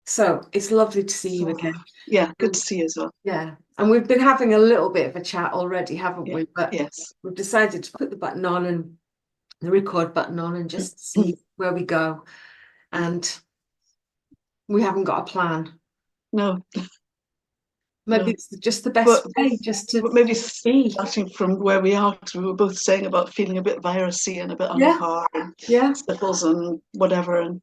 So it's lovely to see you So, again. yeah, good to see you as well. Yeah, and we've been having a little bit of a chat already, haven't Yeah, we? But yes. we've decided to put the button on and the record button on and just see where we go. And we haven't got a plan. No, Maybe no. it's just the But, best way just to but maybe be. starting from where we are, because we were both saying about feeling a bit virusy and a bit on Yeah, par and yeah, sniffles and whatever. And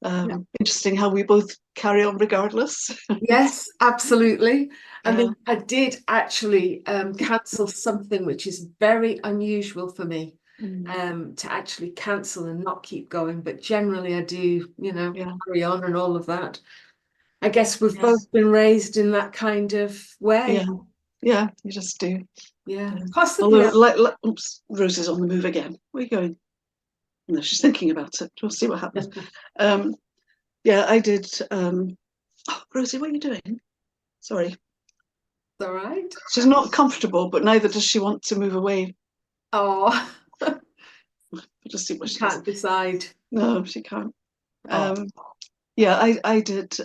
yeah. interesting how we both carry on regardless. Yes, absolutely. I Yeah, mean, I did actually cancel something which is very unusual for me, mm, to actually cancel and not keep going. But generally, I do, yeah, carry on and all of that. I guess we've yes, both been raised in that kind of yeah, way. yeah. You just do. Yeah, Yeah. possibly. Although, oops, Rose is on the move again. Where are you going? No, she's thinking about it. We'll see what happens. Um, yeah, I did. Oh, Rosie, what are you doing? Sorry. All right. She's not comfortable, but neither does she want to move away. Oh, We'll just see what you she does. can't decide. No, she can't. Oh, Um, yeah, I did.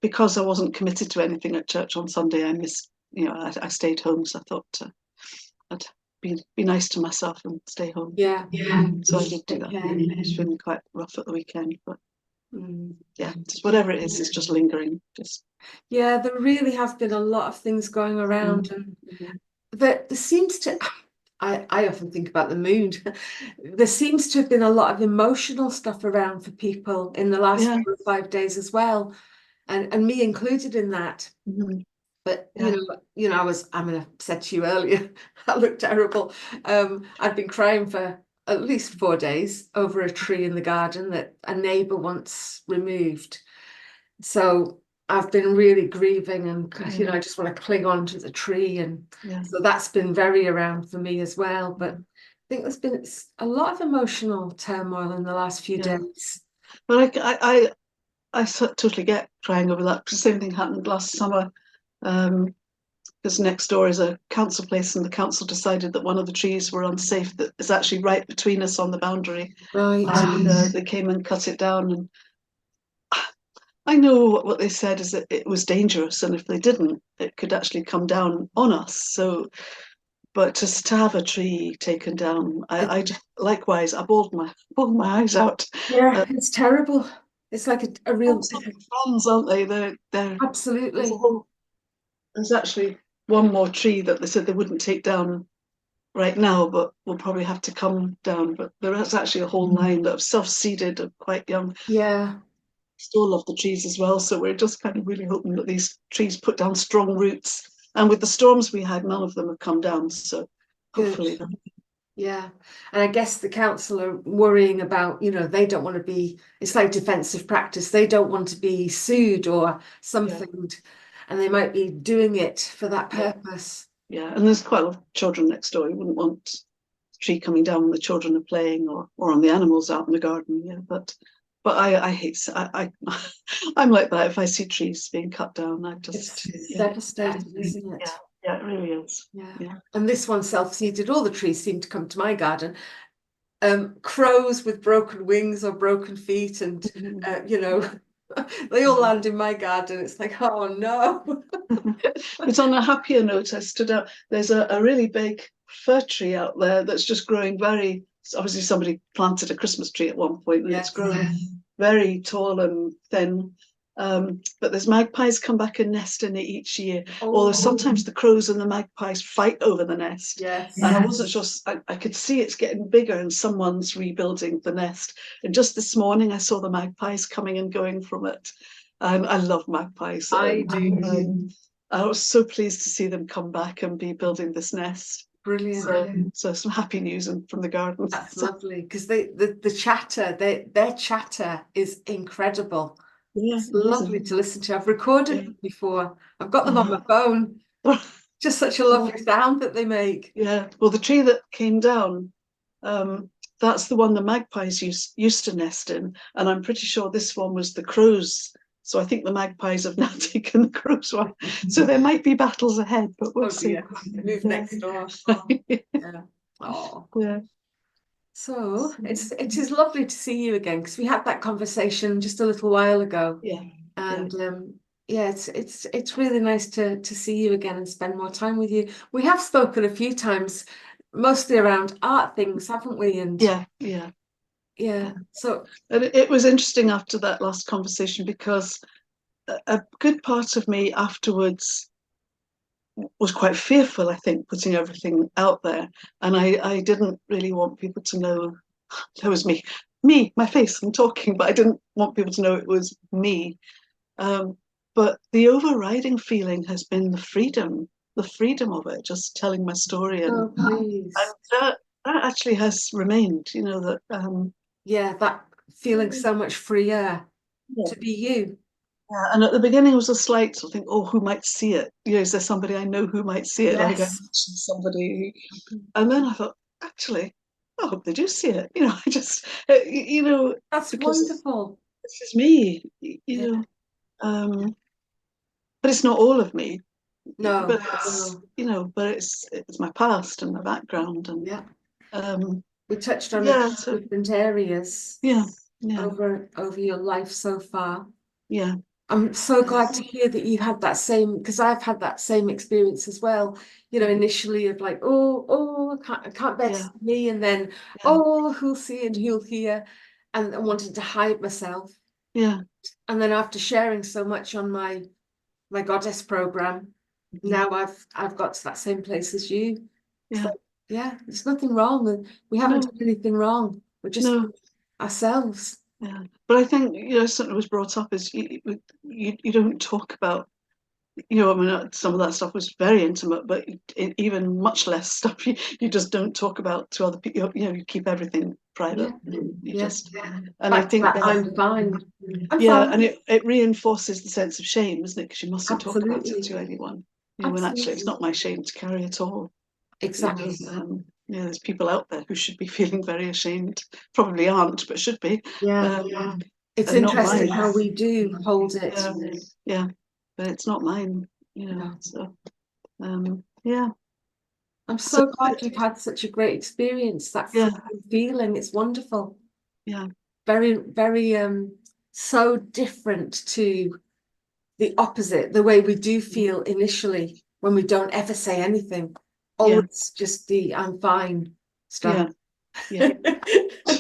Because I wasn't committed to anything at church on Sunday, I missed, I stayed home. So I thought I'd be nice to myself and stay home. yeah. So I did do that. Okay. It's been quite rough at the weekend, but Mm. yeah, just whatever it is, it's just lingering. Just Yeah, there really have been a lot of things going around, and mm, there seems to, I often think about the mood. There seems to have been a lot of emotional stuff around for people in the last yeah, 4 or 5 days as well, and me included in that. mm, But yeah, I mean, I said to you earlier, I look terrible. I'd been crying for at least 4 days over a tree in the garden that a neighbour once removed. So I've been really grieving, and mm, I just want to cling on to the tree, and yeah. so that's been very around for me as well. But I Mm, think there's been a lot of emotional turmoil in the last few yeah. days. But totally get crying over that. The same thing happened last summer. Um, because next door is a council place, and the council decided that one of the trees were unsafe, that is actually right between us on the boundary, Right. and they came and cut it down. And I know what they said is that it was dangerous, and if they didn't, it could actually come down on us. So, but just to have a tree taken down, I likewise, I bawled my eyes out. Yeah, it's terrible. It's like a real, Friends, aren't they? There's a absolutely. whole. There's actually one more tree that they said they wouldn't take down right now, but will probably have to come down. But there is actually a whole line that have self-seeded and quite young. Yeah, Still love the trees as well. So we're just kind of really hoping that these trees put down strong roots. And with the storms we had, none of them have come down. So good. hopefully, Yeah. And I guess the council are worrying about, they don't want to be, it's like defensive practice. They don't want to be sued or yeah, something, and they might be doing it for that yeah, purpose. yeah. And there's quite a lot of children next door. You wouldn't want a tree coming down when the children are playing, or on the animals out in the garden. Yeah, but I hate I'm like that. If I see trees being cut down, I just It's yeah, devastating, isn't yeah, it? yeah, it really is. Yeah. Yeah. And this one self-seeded, all the trees seem to come to my garden. Crows with broken wings or broken feet, and they all land in my garden. It's like, oh no. But on a happier note, I stood out. There's a really big fir tree out there that's just growing very. Obviously, somebody planted a Christmas tree at one point, and it's Yes. growing very tall and thin. But there's magpies come back and nest in it each year. Although Oh, sometimes the crows and the magpies fight over the nest, and I yes. wasn't sure. I could see it's getting bigger, and someone's rebuilding the nest. And just this morning, I saw the magpies coming and going from it. And I love magpies, I and do. I was so pleased to see them come back and be building this nest. Brilliant. So some happy news from the garden. That's lovely because the chatter, their chatter is incredible. Yeah, It's amazing. lovely to listen to. I've recorded Yeah. them before. I've got them on my phone. Just such a lovely sound that they make. Yeah. Well, the tree that came down, um, that's the one the magpies used to nest in, and I'm pretty sure this one was the crows. So I think the magpies have now taken the crows one. So there might be battles ahead, but we'll Oh see. dear. Move Yeah. next door. Yeah. Oh. Yeah. So it is lovely to see you again, because we had that conversation just a little while ago. Yeah. And yeah, it's really nice to see you again and spend more time with you. We have spoken a few times, mostly around art things, haven't we? And yeah. So And it was interesting after that last conversation, because a good part of me afterwards was quite fearful, I think, putting everything out there. And I didn't really want people to know that was me, my face, I'm talking, but I didn't want people to know it was me. But the overriding feeling has been the freedom of it, just telling my story. And please. that actually has remained, you know, that Yeah, that feeling so much freer yeah. to be you. Yeah, and at the beginning it was a slight sort of think, oh, who might see it? You know, is there somebody I know who might see it? Like I Yes. mentioned somebody, and then I thought, actually, I hope they do see it. You know, I just, you know, That's because wonderful. this is me, you Yeah. know, but it's not all of me. No, But it's, you know, but it's my past and my background, and yeah. um, We touched on yeah, so different areas yeah, over your life so far. yeah, I'm so glad to hear that you had that same, because I've had that same experience as well. You know, initially of like, oh, I can't bear to yeah, see me, and then, yeah, oh, who'll see and who'll hear, and wanting to hide myself. yeah. And then after sharing so much on my goddess program, now I've got to that same place as you. It's Yeah. like, yeah, there's nothing wrong, and we haven't No, done anything wrong. We're just no. ourselves. Yeah, but I think, you know, something was brought up is you don't talk about, you know, I mean, some of that stuff was very intimate, but even much less stuff you just don't talk about to other people. You know, you keep everything private. Yeah, You yeah. just, and I Back to think that, that, I'm fine. I'm yeah, fine. and it reinforces the sense of shame, isn't it? Because you mustn't talk about it Absolutely. to anyone. You know, when actually it's Absolutely. not my shame to carry at all. Exactly. You know, there's people out there who should be feeling very ashamed, probably aren't, but should be. Yeah. It's And not interesting mine. how we do hold it. Yeah, yeah, but it's not mine, you know. No. So, yeah. I'm So, so glad you've had such a great experience, that yeah, feeling. It's wonderful. yeah, Very, very so different to the opposite, the way we do feel initially when we don't ever say anything. yeah, Always just the I'm fine stuff. yeah, yeah.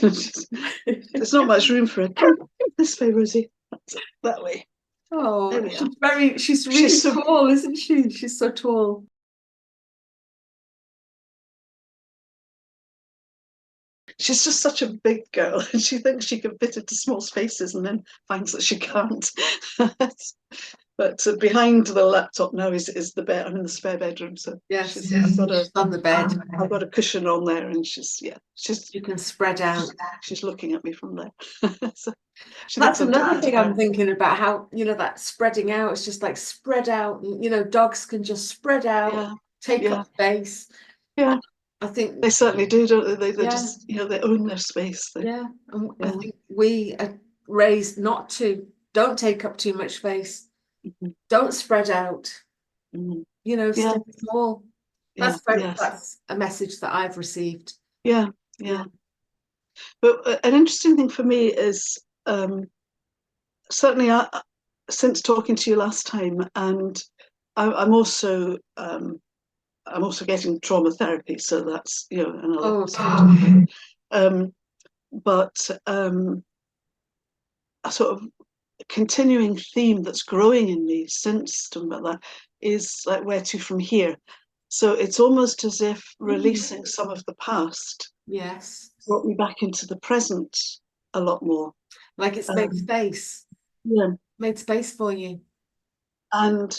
There's not much room for it. Come this way, Rosie. That's it, that way. There Oh, we are. she's really She's so. tall, isn't she? She's so tall. She's just such a big girl, and she thinks she can fit into small spaces, and then finds that she can't. But behind the laptop now is the bed. I'm in the spare bedroom, so Yes, I've got she's on the bed. I've got a cushion on there, and You can spread out. she's looking at me from there. So she That's thinks I'm another different to thing I'm her. thinking about, how, that spreading out, it's just like spread out. And, dogs can just spread out, Yeah, take yeah, up space. yeah. I think, They certainly do, don't they? They yeah, just, you know, they own their space. yeah. And I Yeah. think we are raised not to. Don't take up too much space. Mhm, Don't spread out. mhm. Yeah, Stay small. yeah, yes, That's a message that I've received. yeah, Yeah. yeah. But an interesting thing for me is certainly since talking to you last time, and I'm also getting trauma therapy, so that's, you know, another Oh, side okay. of it. But a sort of continuing theme that's growing in me since talking about that is like, where to from here? So it's almost as if releasing some of the past Yes. brought me back into the present a lot more. Like it's Yeah. made space for you. And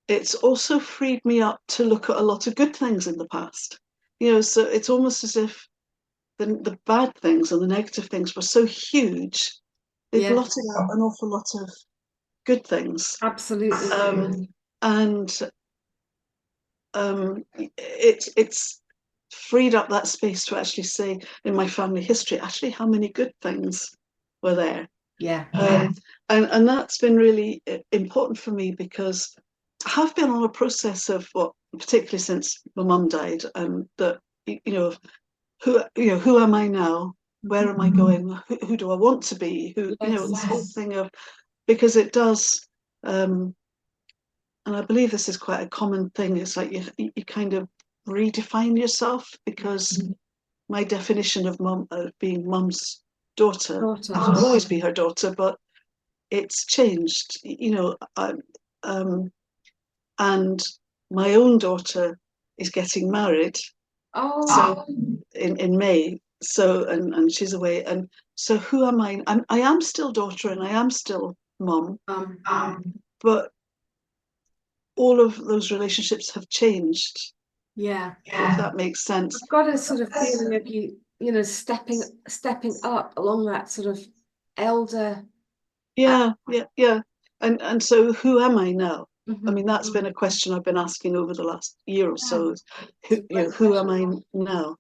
it's also freed me up to look at a lot of good things in the past. You know, so it's almost as if the bad things and the negative things were so huge, they Yeah, blotted out an awful lot of good things. absolutely. And it's freed up that space to actually say, in my family history, actually how many good things were there. Yeah. And that's been really important for me, because I have been on a process of, particularly since my mum died, and that, you know, who am I now? Where am I going? Who do I want to be? This whole thing of, because it does, and I believe this is quite a common thing. It's like you kind of redefine yourself, because my definition of being mum's daughter, I will always be her daughter, but it's changed, and my own daughter is getting married. So in May. So and she's away, and so who am I? I am still daughter, and I am still mum, but all of those relationships have changed. Yeah, if that makes sense. I've got a sort of feeling of you stepping up along that sort of elder. Yeah. And so who am I now? Mm-hmm. I mean, that's been a question I've been asking over the last year or so. Who am I now?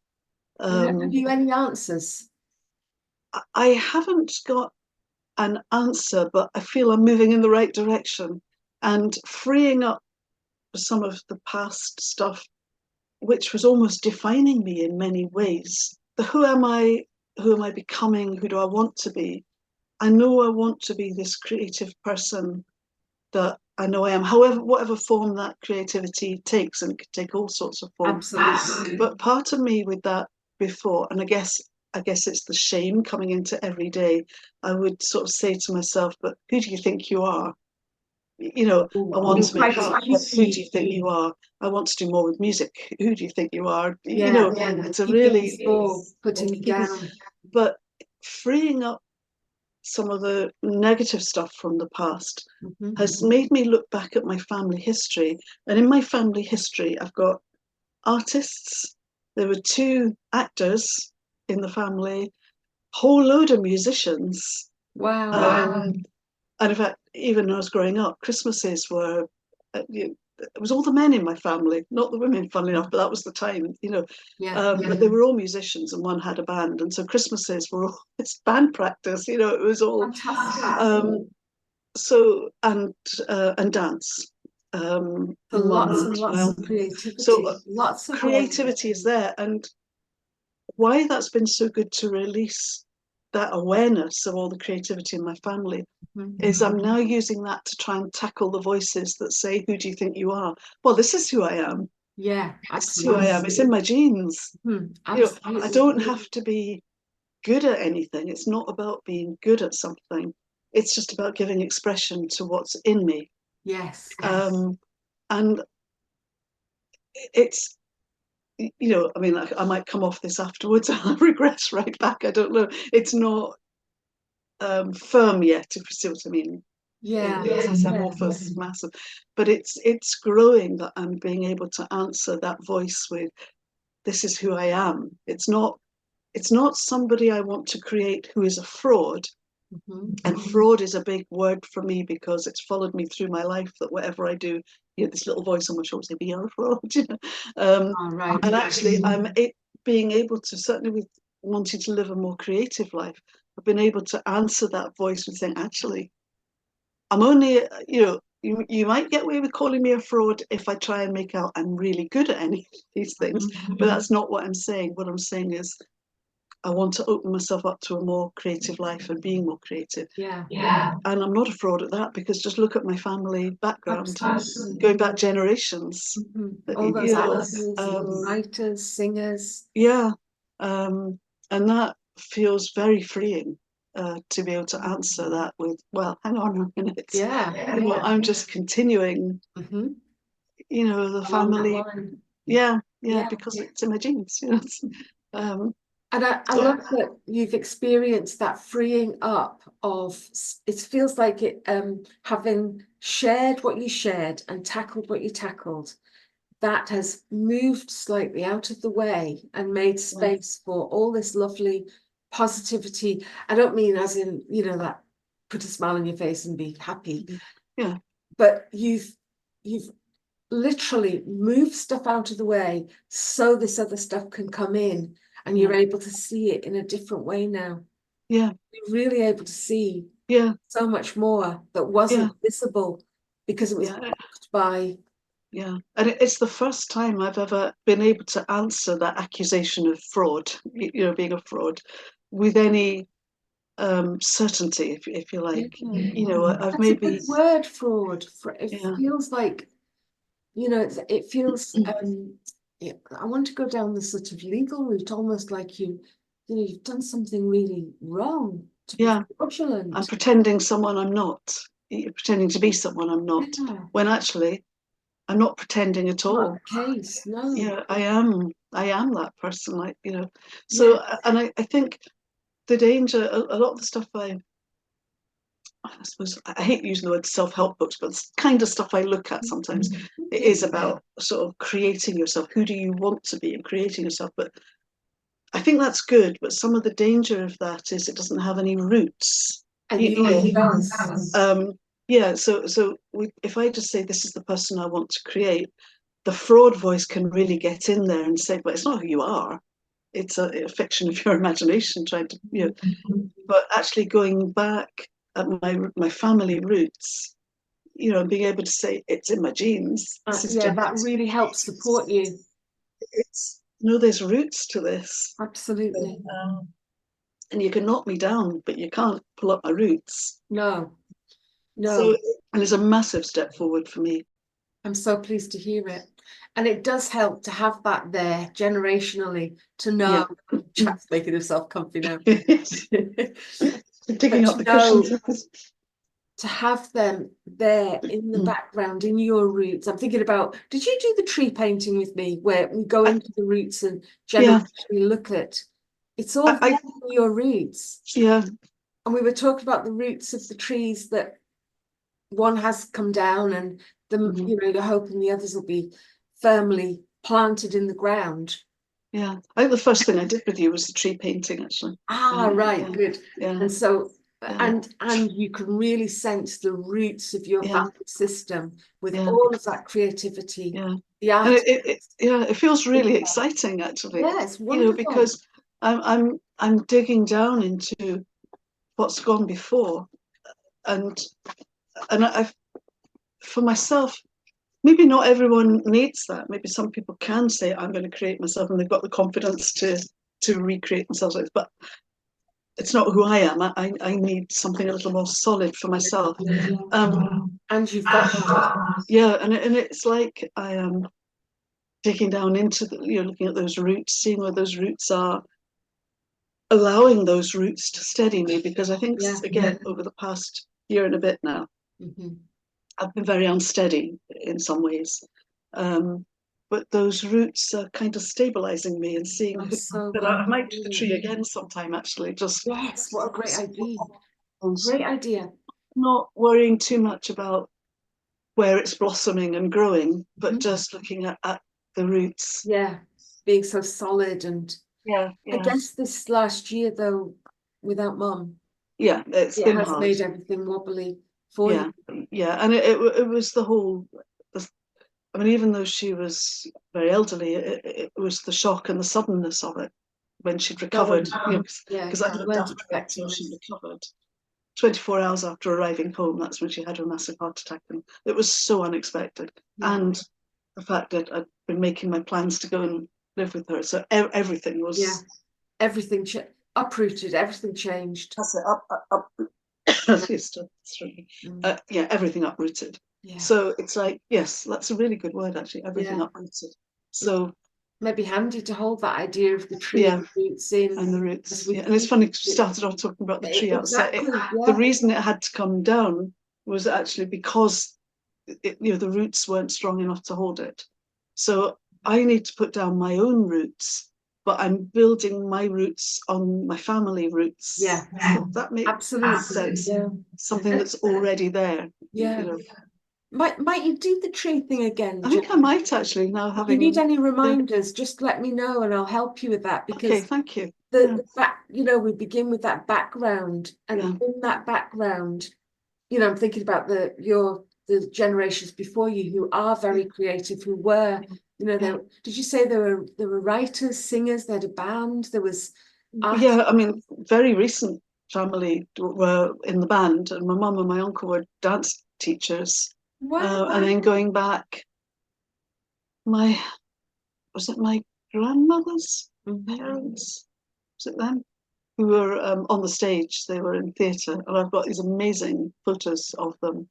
Have you any answers? I haven't got an answer, but I feel I'm moving in the right direction and freeing up some of the past stuff, which was almost defining me in many ways. Who am I? Who am I becoming? Who do I want to be? I know I want to be this creative person that I know I am, however, whatever form that creativity takes, and it could take all sorts of forms. Absolutely. But part of me with that before, and I guess it's the shame coming into every day, I would sort of say to myself, but who do you think you are? I want to make art, but who do you think you are? I want to do more with music. Who do you think you are? It's a really putting it down. But freeing up some of the negative stuff from the past has made me look back at my family history. And in my family history, I've got artists. There were 2 actors in the family, whole load of musicians. Wow. And in fact, even when I was growing up, Christmases were, it was all the men in my family, not the women, funnily enough, but that was the time, But they were all musicians, and one had a band. And so Christmases were all, it's band practice, it was all, so, and dance. So lots and lots of creativity. So lots of creativity is there. And why that's been so good to release that awareness of all the creativity in my family is I'm now using that to try and tackle the voices that say, who do you think you are? Well, this is who I am. Yeah, this is who I am. It's in my genes. I don't have to be good at anything. It's not about being good at something. It's just about giving expression to what's in me. Yes. And it's, I mean, I might come off this afterwards and I regress right back. I don't know. It's not firm yet, if you see what I mean. It's amorphous, massive, but it's growing, that I'm being able to answer that voice with, this is who I am. It's not somebody I want to create who is a fraud. And fraud is a big word for me, because it's followed me through my life, that whatever I do, this little voice on my shoulder say, be a fraud. And actually, I'm being able to, certainly with wanting to live a more creative life, I've been able to answer that voice with saying, actually, I'm only, you might get away with calling me a fraud if I try and make out I'm really good at any of these things, but that's not what I'm saying. What I'm saying is, I want to open myself up to a more creative life and being more creative. Yeah. And I'm not a fraud at that, because just look at my family background, going back generations. All those actors, writers, singers. Yeah. And that feels very freeing, to be able to answer that with, well, hang on a minute. I'm just continuing, the family. Yeah, because it's in my genes. And I love that you've experienced that freeing up of, it feels like it, having shared what you shared and tackled what you tackled, that has moved slightly out of the way and made space for all this lovely positivity. I don't mean as in, that put a smile on your face and be happy. Yeah. But you've literally moved stuff out of the way so this other stuff can come in. And you're able to see it in a different way now. Yeah. You're really able to see so much more that wasn't visible, because it was blocked by Yeah, and it's the first time I've ever been able to answer that accusation of fraud, being a fraud, with any certainty, if you like. I've That's a good maybe, word, fraud. It yeah, feels like, it feels, I want to go down the sort of legal route, almost like you've done something really wrong to be yeah, I'm fraudulent. pretending someone I'm not, pretending to be someone I'm not, Yeah, when actually I'm not pretending at not all. the case, no. Yeah, I am that person, Yeah. so, and I think the danger, a lot of the stuff I suppose I hate using the word self-help books, but the kind of stuff I look at sometimes, it Yeah. is about sort of creating yourself. Who do you want to be and creating yourself? But I think that's good. But some of the danger of that is it doesn't have any roots. And yours does. Yeah. If I just say this is the person I want to create, the fraud voice can really get in there and say, "Well, it's not who you are. It's a fiction of your imagination trying to, But actually going back at my family roots, and being able to say it's in my genes. This is Yeah, that really helps support you. it's there's roots to this, Absolutely. and you can knock me down, but you can't pull up my roots. No, So, no, and it's a massive step forward for me. I'm so pleased to hear it. And it does help to have that there generationally to Yeah, know. Jack's making himself comfy now. digging But up to the know, cushions. to have them there in the background, in your roots. I'm thinking about, did you do the tree painting with me where we go into the roots and Yeah, generationally look at, it's all there I in your roots. yeah, And we were talking about the roots of the trees that one has come down and you're hoping the others will be firmly planted in the ground. yeah. I think the first thing I did with you was the tree painting, actually. Right, Yeah, good. yeah, And so, yeah, and you can really sense the roots of your yeah, family system with yeah, all of that creativity, yeah. the And art. it feels really exciting, actually. Yeah, it's wonderful. Because I'm digging down into what's gone before, and I've for myself. Maybe not everyone needs that. Maybe some people can say, "I'm going to create myself," and they've got the confidence to recreate themselves. But it's not who I am. I need something a little more solid for myself. And you've got that. Yeah, and it's like I am digging down into looking at those roots, seeing where those roots are, allowing those roots to steady me, because I think, Yeah. again, over the past year and a bit now, I've been very unsteady in some ways. But those roots are kind of stabilizing me and seeing I'm so that glad. I might do the tree again sometime, actually, just Yes, what a great idea. and Great idea. not worrying too much about where it's blossoming and growing, but just looking at the roots. Yeah, being so solid. And Yeah, I yeah, guess this last year, though, without mum, yeah. It's it been has hard. made everything wobbly for Yeah, you. yeah, and it was the whole. I mean, even though she was very elderly, it was the shock and the suddenness of it when she'd recovered. Yeah, Because I looked weren't after her expecting until she this. recovered. 24 hours after arriving home, that's when she had her massive heart attack, and it was so unexpected. Yeah. And the fact that I'd been making my plans to go and live with her, so everything was. Yeah, everything uprooted, everything changed. That's it. Up. Yeah, everything uprooted. Yeah, So it's like, yes, that's a really good word, actually. Everything yeah. uprooted. So Maybe handy to hold that idea of the tree yeah, and the roots in. and the roots. Yeah, and it's funny because we started off talking about the tree outside. Exactly. The Yeah. reason it had to come down was actually because the roots weren't strong enough to hold it. So I need to put down my own roots, but I'm building my roots on my family roots. Yeah. That makes Absolutely. sense. Yeah. Something that's already there. Yeah. Might you do the tree thing again, I think I Jen? might actually now If you need having. any reminders, just let me know and I'll help you with that, Okay, because thank you. the back, we begin with that background, and in that background, I'm thinking about the generations before you who are very creative, who were, did you say there were writers, singers, they had a band, there was art? Yeah, I mean, very recent family were in the band, and my mum and my uncle were dance teachers. Wow. And then going back was it my grandmother's Mhm. parents? Was it them? Who were on the stage, they were in theatre, and I've got these amazing photos of them.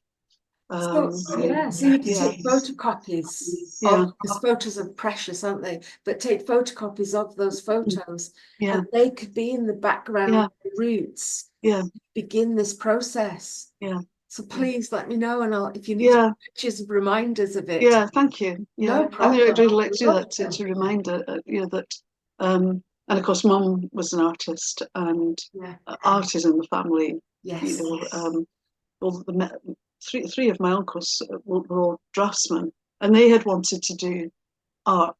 So yeah, so you could yeah, take photocopies yeah, of, because photos are precious, aren't they? But take photocopies of those photos, yeah, and they could be in the background roots, yeah, begin this process. yeah, So please let me know, and I'll, if you need yeah, pictures of reminders of it, yeah. Thank you. Yeah, no I think I'd really problem. like to do that to remind that. And of course, Mum was an artist, and Yeah. art is in the family. Yes. All three of my uncles were all draftsmen, and they had wanted to do art,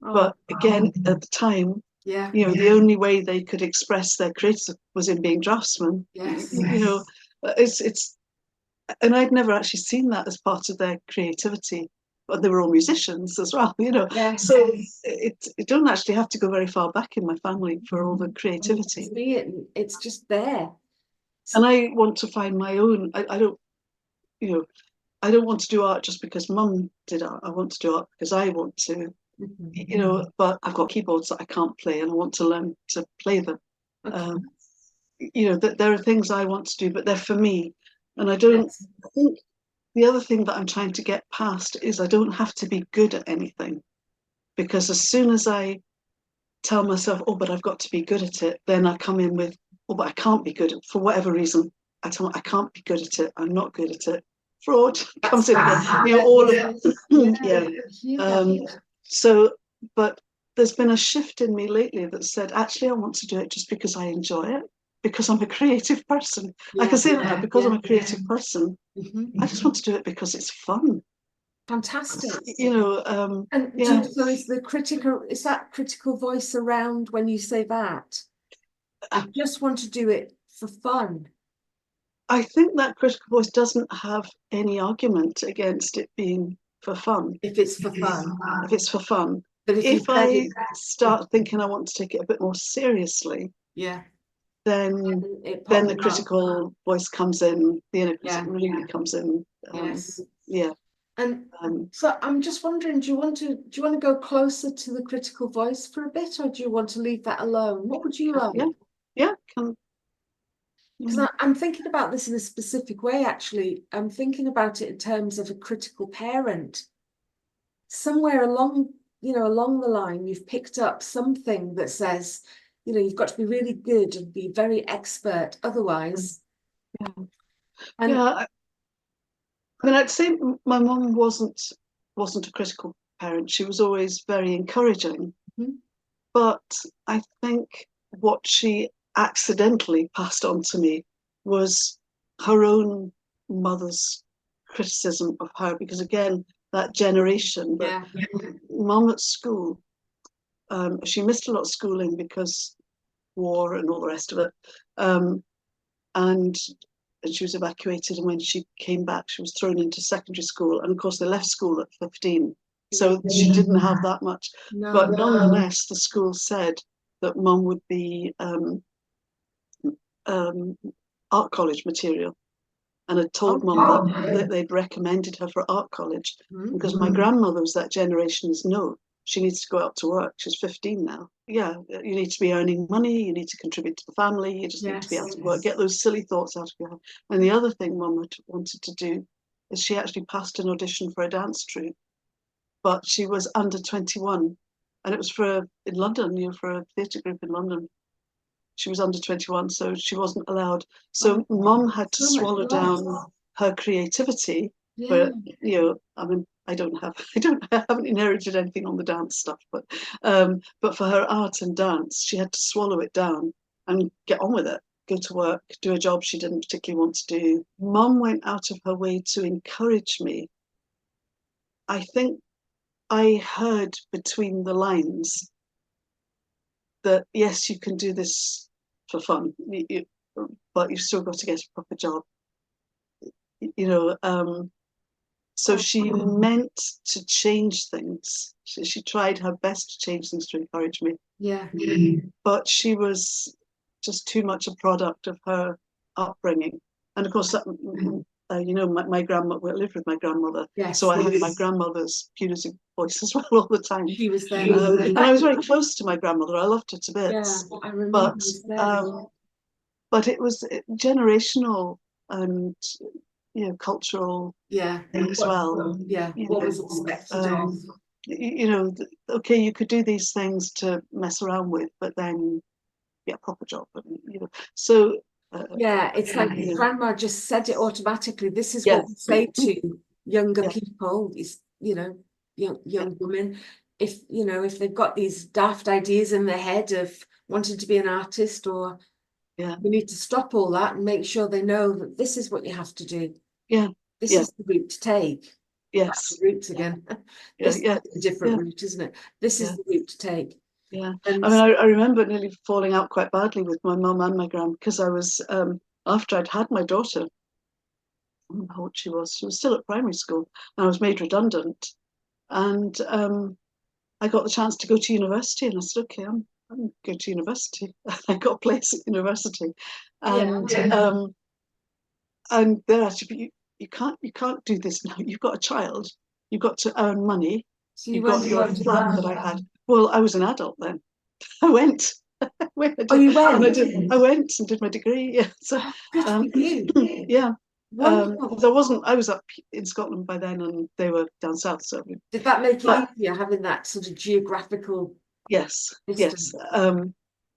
but again, at the time, Yeah. the only way they could express their creative was in being draftsmen. Yes. It's and I'd never actually seen that as part of their creativity. But they were all musicians as well, Yes. So it don't actually have to go very far back in my family for all the creativity. It's just there. And I want to find my own. I don't, I don't want to do art just because Mum did art. I want to do art because I want to. But I've got keyboards that I can't play, and I want to learn to play them. Okay. That there are things I want to do, but they're for me. And I don't I think the other thing that I'm trying to get past is I don't have to be good at anything, because as soon as I tell myself, oh, but I've got to be good at it, then I come in with, oh, but I can't be good at, for whatever reason. I can't be good at it. I'm not good at it. Fraud comes in again. All of so, but there's been a shift in me lately that said, actually, I want to do it just because I enjoy it, because I'm a creative person. I can say that now, because I'm a creative person. I just want to do it because it's fun. Fantastic. And So is that critical voice around when you say that? I just want to do it for fun. I think that critical voice doesn't have any argument against it being for fun. If it's for fun. If it's for fun. But if I start thinking I want to take it a bit more seriously, then the critical voice comes in, the inner critic really comes in. And so I'm just wondering, do you want to go closer to the critical voice for a bit, or do you want to leave that alone? What would you like? Because I'm thinking about this in a specific way, actually. I'm thinking about it in terms of a critical parent. Somewhere along the line, you've picked up something that says, you've got to be really good and be very expert, otherwise. I mean, I'd say my mum wasn't a critical parent. She was always very encouraging. But I think what she accidentally passed on to me was her own mother's criticism of her, because again, that generation, that mum at school, she missed a lot of schooling because war and all the rest of it. And she was evacuated, and when she came back, she was thrown into secondary school. And of course, they left school at 15. So she didn't have that much. But nonetheless, the school said that Mum would be art college material, and had told Mum that they'd recommended her for art college, because my grandmother was that generation's no. She needs to go out to work. She's 15 now. Yeah, you need to be earning money. You need to contribute to the family. You just need to be able to work. Get those silly thoughts out of your head. And the other thing Mum wanted to do is she actually passed an audition for a dance troupe, but she was under 21, and it was in London, for a theatre group in London. She was under 21, so she wasn't allowed. So Mum had to swallow down her creativity. But I mean, I haven't inherited anything on the dance stuff, but for her art and dance, she had to swallow it down and get on with it. Go to work, do a job she didn't particularly want to do. Mum went out of her way to encourage me. I think I heard between the lines that, yes, you can do this for fun, but you've still got to get a proper job. So she meant to change things. She tried her best to change things to encourage me. But she was just too much a product of her upbringing. And of course, my grandmother lived with my grandmother, Yes, so I had my grandmother's Puritans voice as well all the time. she was there. And I was very close to my grandmother. I loved her to bits. I remember. But it was generational and cultural thing as well. What was expected of. Okay, you could do these things to mess around with, but then get a proper job, so. It's like grandma just said it automatically. This is what we say to younger people, these, young women. If they've got these daft ideas in their head of wanting to be an artist, or we need to stop all that and make sure they know that this is what you have to do. This is the route to take. Yes. The routes again. This is a different route, isn't it? This is the route to take. And I remember nearly falling out quite badly with my mum and my gran, because I was after I'd had my daughter, I don't know how old she was still at primary school, and I was made redundant, and I got the chance to go to university, and I said, okay, I'm going to university. I got a place at university, and they're actually, you can't do this now. You've got a child. You've got to earn money. So you've got your flat that I had. Well, I was an adult then. I went. I went and did my degree. Yeah. So, good for you. Yeah. I was up in Scotland by then, and they were down south. So did that make it easier, having that sort of geographical? Yes.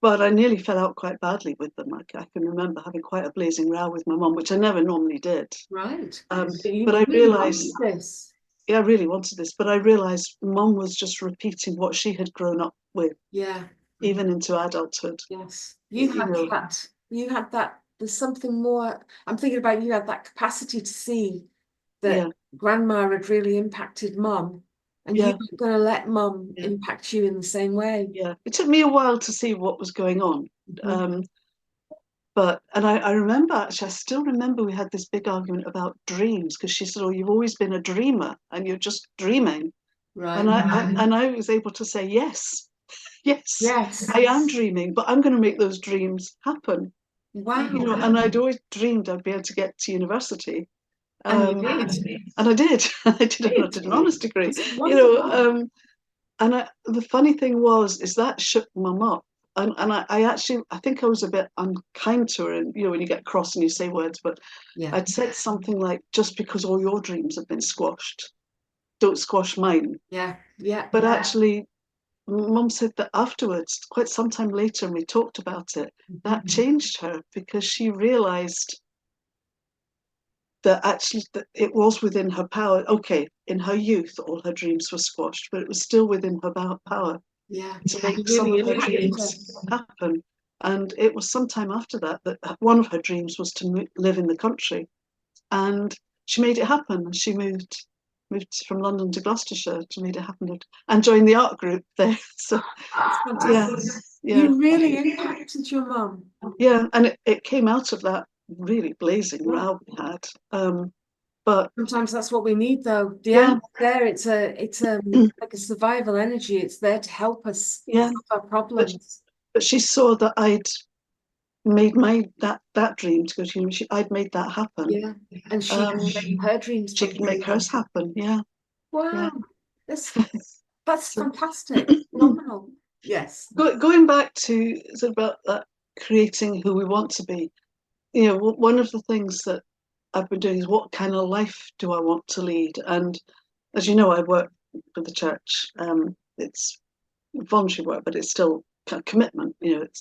But I nearly fell out quite badly with them. I can remember having quite a blazing row with my mum, which I never normally did. Right. But I realised this. Yeah, I really wanted this, but I realised Mum was just repeating what she had grown up with. Yeah. Even into adulthood. Yes. You had that. There's something more. I'm thinking about, you had that capacity to see that grandma had really impacted Mum, and you weren't going to let Mum impact you in the same way. Yeah. It took me a while to see what was going on. And I remember, actually, I still remember we had this big argument about dreams, because she said, oh, you've always been a dreamer and you're just dreaming. Right. And I was able to say, yes, I am dreaming, but I'm going to make those dreams happen. Wow. And I'd always dreamed I'd be able to get to university. And you did. And I did. I did an honours degree. And the funny thing is that shook Mum up. And I think I was a bit unkind to her, and when you get cross and you say words, but I'd said something like, just because all your dreams have been squashed, don't squash mine. But actually, Mum said that afterwards, quite some time later, and we talked about it, that changed her, because she realised that actually that it was within her power. Okay, in her youth, all her dreams were squashed, but it was still within her power to make some of her dreams happen. And it was sometime after that one of her dreams was to live in the country, and she made it happen. She moved from London to Gloucestershire to make it happen, and joined the art group there. So that's fantastic. You really impacted your mum. Yeah, and it came out of that really blazing row we had. But sometimes that's what we need, though. The anger there, it's like a survival energy. It's there to help us solve our problems. But she saw that I'd made that dream to go to university. I'd made that happen. Yeah, and she can make her dreams. She can make hers happen. Yeah. Wow, that's fantastic. Phenomenal. Yes. Going back to sort of about that creating who we want to be. One of the things that I've been doing is, what kind of life do I want to lead? And as you know, I work for the church. It's voluntary work, but it's still kind of commitment. It's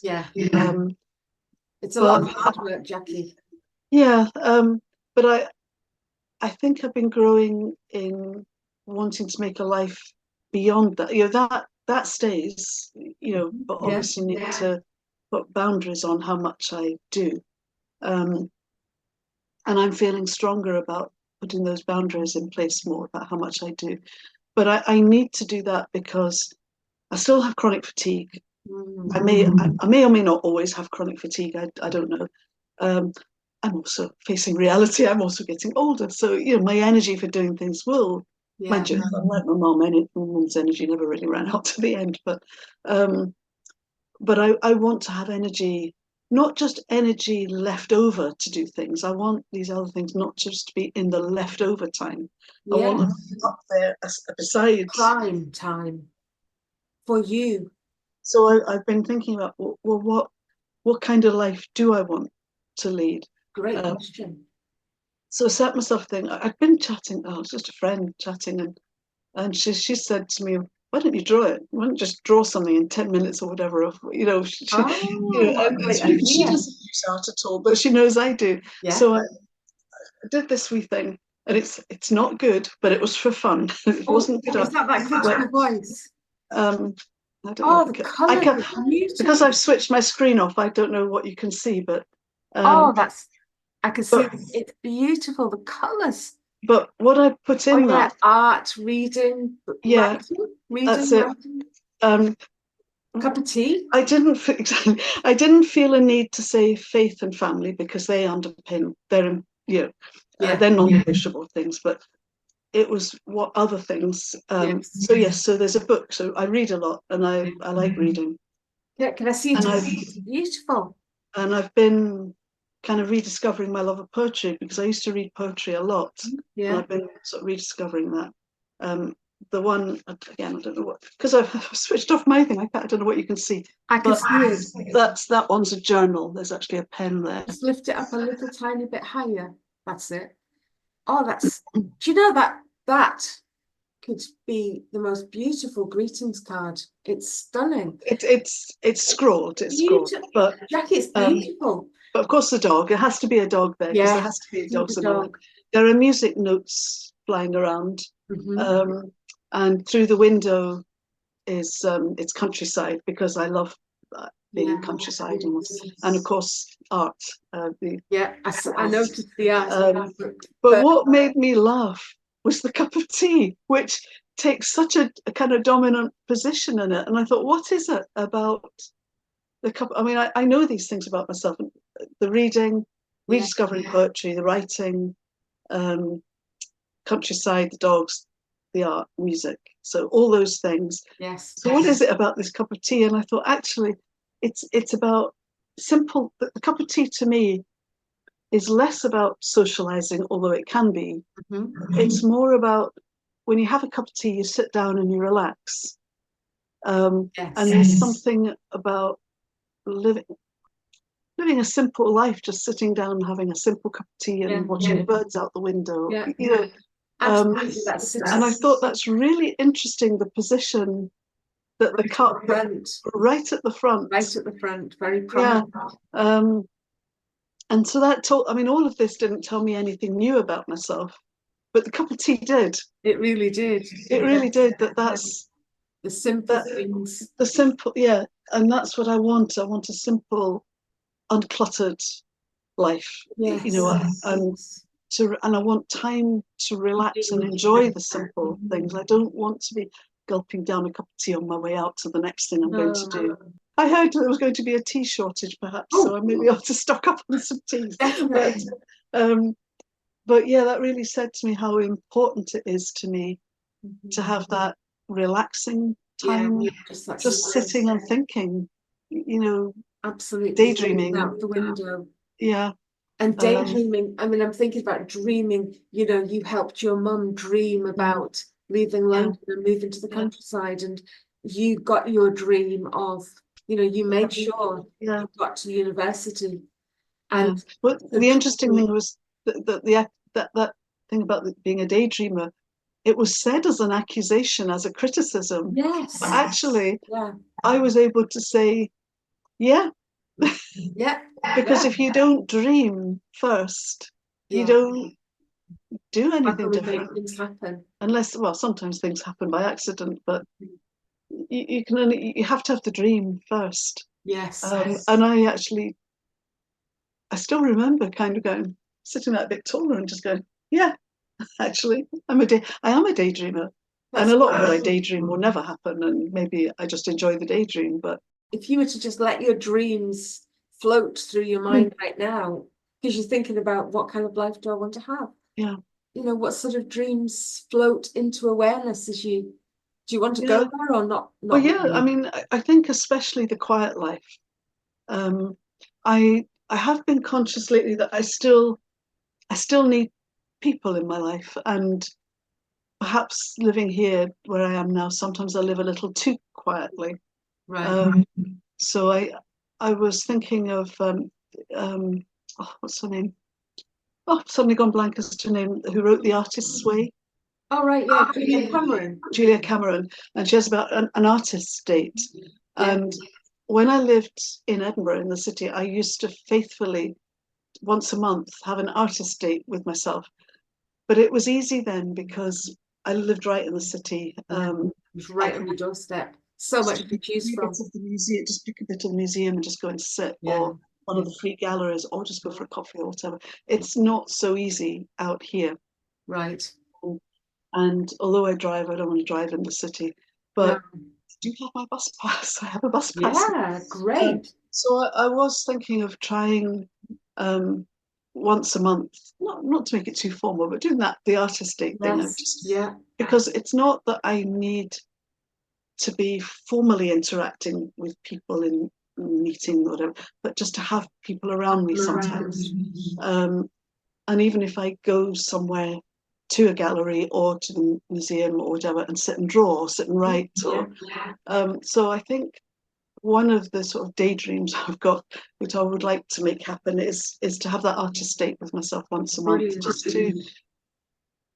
it's a lot of hard work, Jacqui. Yeah, but I think I've been growing in wanting to make a life beyond that. That stays. But obviously need to put boundaries on how much I do. And I'm feeling stronger about putting those boundaries in place more, about how much I do. But I need to do that because I still have chronic fatigue. I may or may not always have chronic fatigue. I don't know. I'm also facing reality. I'm also getting older. So, my energy for doing things will, mind you, like my mum's energy never really ran out to the end. But I want to have energy not just energy left over to do things. I want these other things not just to be in the leftover time. I want them to be up there beside prime time for you. So I've been thinking about, well, what kind of life do I want to lead? Great question. So I sat myself thinking, I'd been chatting, oh, it's just a friend chatting, and she said to me, why don't you draw it? Why don't you just draw something in 10 minutes or whatever? Of, What a great she idea. doesn't use art at all, but she knows I do. Yeah. So I did this wee thing, and it's not good, but it was for fun. It wasn't good. Is that critical voice? I don't know. The colour is beautiful. Because I've switched my screen off, I don't know what you can see, but I can see it's beautiful, the colours. But what I put in that art, reading, writing, that's it. Cup of tea. I didn't feel a need to say faith and family because they underpin. They're they're non-negotiable things, but it was what other things. So there's a book. So I read a lot, and I like reading. Yeah, can I see it? It's beautiful. And I've been kind of rediscovering my love of poetry because I used to read poetry a lot. Yeah. And I've been sort of rediscovering that. The one again, I don't know what, because I've switched off my thing. I don't know what you can see. I can see it. That one's a journal. There's actually a pen there. Just lift it up a little tiny bit higher. That's it. Oh, that's. Do you know that could be the most beautiful greetings card? It's stunning. It's scrawled. It's scrawled. But Jacqui, it's beautiful. But of course, the dog. It has to be a dog there because there has to be dogs in there. There are music notes flying around, and through the window is it's countryside because I love being in countryside, and of course art. I noticed the art. But what made me laugh was the cup of tea, which takes such a kind of dominant position in it. And I thought, what is it about the cup? I mean, I know these things about myself: the reading, rediscovering poetry, the writing, countryside, the dogs, the art, music. So all those things. Yes. So what is it about this cup of tea? And I thought, actually, it's about simple. The cup of tea to me is less about socializing, although it can be. It's more about when you have a cup of tea, you sit down and you relax. And there's something about living a simple life, just sitting down and having a simple cup of tea and watching the birds out the window. Absolutely, and I thought that's really interesting, the position that the cup right at the front, very prominent. And so that all of this didn't tell me anything new about myself, but the cup of tea did. It really did. It really did. That's the simple things. The simple, and that's what I want. I want a simple, uncluttered life. Yes. And I want time to relax and enjoy the simple things. I don't want to be gulping down a cup of tea on my way out to the next thing I'm going to do. I heard there was going to be a tea shortage, perhaps, so I maybe ought to stock up on some teas. But that really said to me how important it is to me to have that relaxing time, just sitting and thinking, absolutely daydreaming out the window. And daydreaming. I'm thinking about dreaming. You helped your mum dream about leaving London and moving to the countryside, and you got your dream of, you made sure you got to university. And but the interesting thing was that thing about being a daydreamer. It was said as an accusation, as a criticism. Yes. But actually, I was able to say, because if you don't dream first, you don't do anything different. Things happen. Unless, sometimes things happen by accident, but you have to have the dream first. Yes. And I still remember kind of sitting that a bit taller and just going, actually, I am a daydreamer. And a lot of what I daydream will never happen, and maybe I just enjoy the daydream. But if you were to just let your dreams float through your mind right now, because you're thinking about what kind of life do I want to have? What sort of dreams float into awareness as do you want to go there or not? Well, really? I think especially the quiet life. I have been conscious lately that I still need people in my life, and perhaps living here where I am now, sometimes I live a little too quietly. Right. So I was thinking of what's her name? Oh, I've suddenly gone blank as to her name. Who wrote The Artist's Way? Oh, right, yeah, Julia Cameron. Julia Cameron, and she has about an artist's date. Yeah. And when I lived in Edinburgh, in the city, I used to faithfully, once a month, have an artist date with myself. But it was easy then because I lived right in the city. It's right on the doorstep. So much to choose from. Of the museum, just pick a bit of the museum and just go and sit, Yeah. or one of the free galleries, or just go for a coffee or whatever. It's not so easy out here. Right. And although I drive, I don't want to drive in the city. But No. I do have my bus pass. I have a bus pass. Yeah, great. So I was thinking of trying once a month, not to make it too formal, but doing the artist date thing. Yeah. Because it's not that I need to be formally interacting with people in meeting or whatever, but just to have people around me sometimes. And even if I go somewhere to a gallery or to the museum or whatever and sit and draw or sit and write, so I think one of the sort of daydreams I've got, which I would like to make happen, is to have that artist date with myself once a month. Brilliant. Just to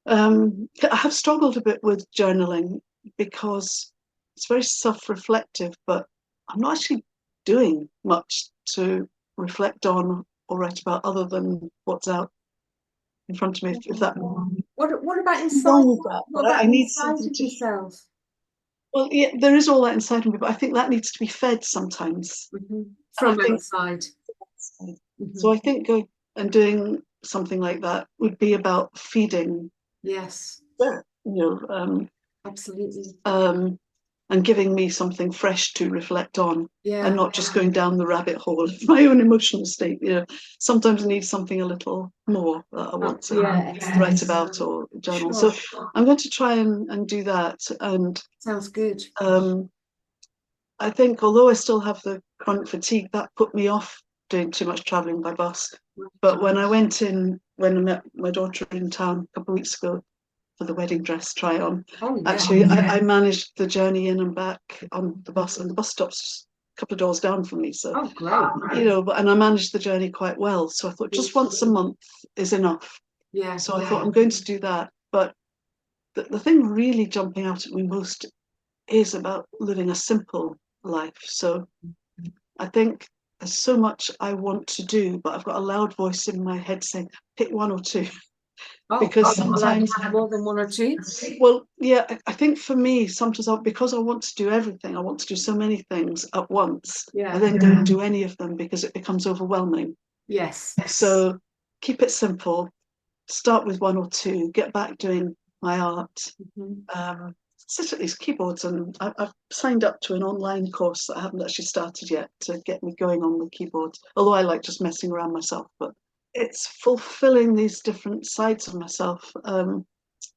I have struggled a bit with journaling because it's very self-reflective, but I'm not actually doing much to reflect on or write about other than what's out in front of me. If that What about inside? wrong with that, What but about I need inside something of to. yourself? Well, yeah, there is all that inside of me, but I think that needs to be fed sometimes. From I think outside. so. I think going and doing something like that would be about feeding. Yes. You know, absolutely. And giving me something fresh to reflect on, Yeah. and not just going down the rabbit hole of my own emotional state. Sometimes I need something a little more that I want to write about or journal. Sure. So I'm going to try and do that. And sounds good. I think although I still have the chronic fatigue, that put me off doing too much traveling by bus. But when I met my daughter in town a couple of weeks ago for the wedding dress try on. Actually, I managed the journey in and back on the bus, and the bus stop's a couple of doors down from me. So, great. And I managed the journey quite well. So I thought just once a month is enough. Yeah. So I thought I'm going to do that. But the thing really jumping out at me most is about living a simple life. So I think there's so much I want to do, but I've got a loud voice in my head saying, pick one or two. Because sometimes more than one or two. Well, yeah, I think for me, sometimes because I want to do everything, I want to do so many things at once. I then don't do any of them because it becomes overwhelming. Yes. So keep it simple. Start with one or two. Get back doing my art. Sit at these keyboards, and I've signed up to an online course that I haven't actually started yet to get me going on the keyboards. Although I like just messing around myself, but it's fulfilling these different sides of myself.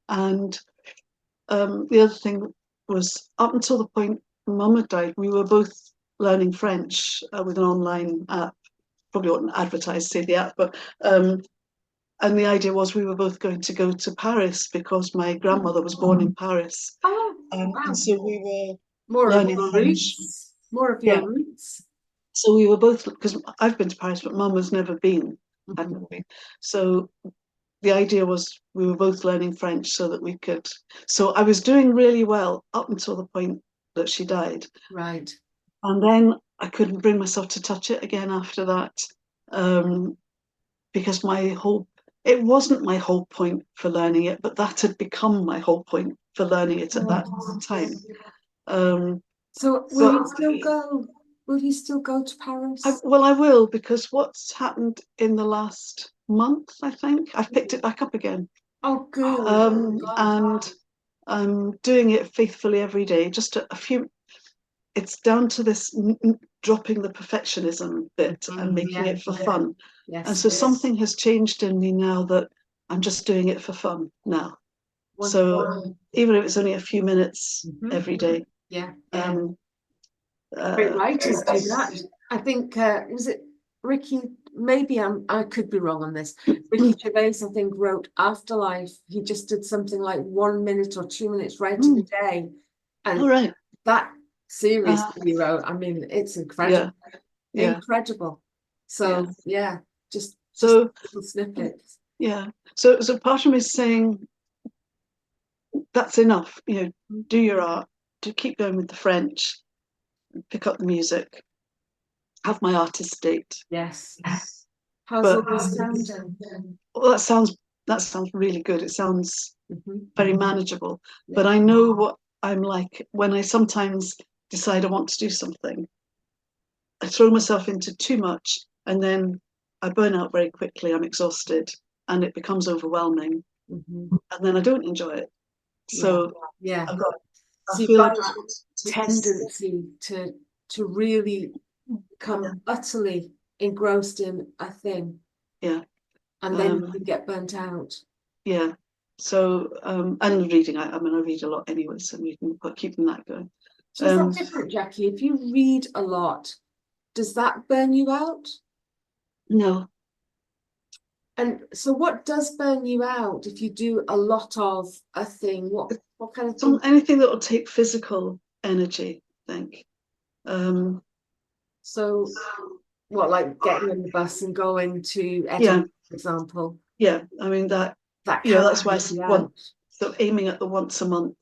And the other thing was, up until the point Mum had died, we were both learning French with an online app. Probably wouldn't advertise, say the app, but and the idea was we were both going to go to Paris because my grandmother was born in Paris. And so we were learning French. More of your roots. So we were both, because I've been to Paris, but Mum has never been. I've never been. So the idea was we were both learning French so that we could. So I was doing really well up until the point that she died. Right. And then I couldn't bring myself to touch it again after that, because it wasn't my whole point for learning it, but that had become my whole point for learning it at that time. So will you still go? Will you still go to Paris? I will, because what's happened in the last month, I think, I've picked it back up again. Oh, good. And I'm doing it faithfully every day. Just a few. It's down to this dropping the perfectionism bit and making it for fun. Yes. And so something has changed in me now that I'm just doing it for fun now. Wonderful. So even if it's only a few minutes every day. Yeah. Great writers do that. I think was it Ricky, maybe I could be wrong on this. Ricky Gervais, I think, wrote Afterlife. He just did something like 1 minute or 2 minutes right in the day. And All right. that series he wrote, I mean, it's incredible. Yeah. Incredible. So yeah, just so little snippets. Yeah. So part of me is saying that's enough. You know, do your art, to keep going with the French, pick up the music, have my artist date. Yes. How's all this sounding? Well, that sounds really good. It sounds very manageable. Yeah. But I know what I'm like when I sometimes decide I want to do something. I throw myself into too much, and then I burn out very quickly. I'm exhausted, and it becomes overwhelming, and then I don't enjoy it. So yeah, I so feel you've got that tendency to really become utterly engrossed in a thing. Yeah. And then you get burnt out. Yeah. So and reading, I mean, I read a lot anyway, so we can keeping that going. So is that different, Jacqui? If you read a lot, does that burn you out? No. And so what does burn you out if you do a lot of a thing? What kind of thing? Anything that will take physical energy, I think. So what, like getting on the bus and going to Edinburgh, for example? Yeah, I mean that that's why I want, so aiming at the once a month,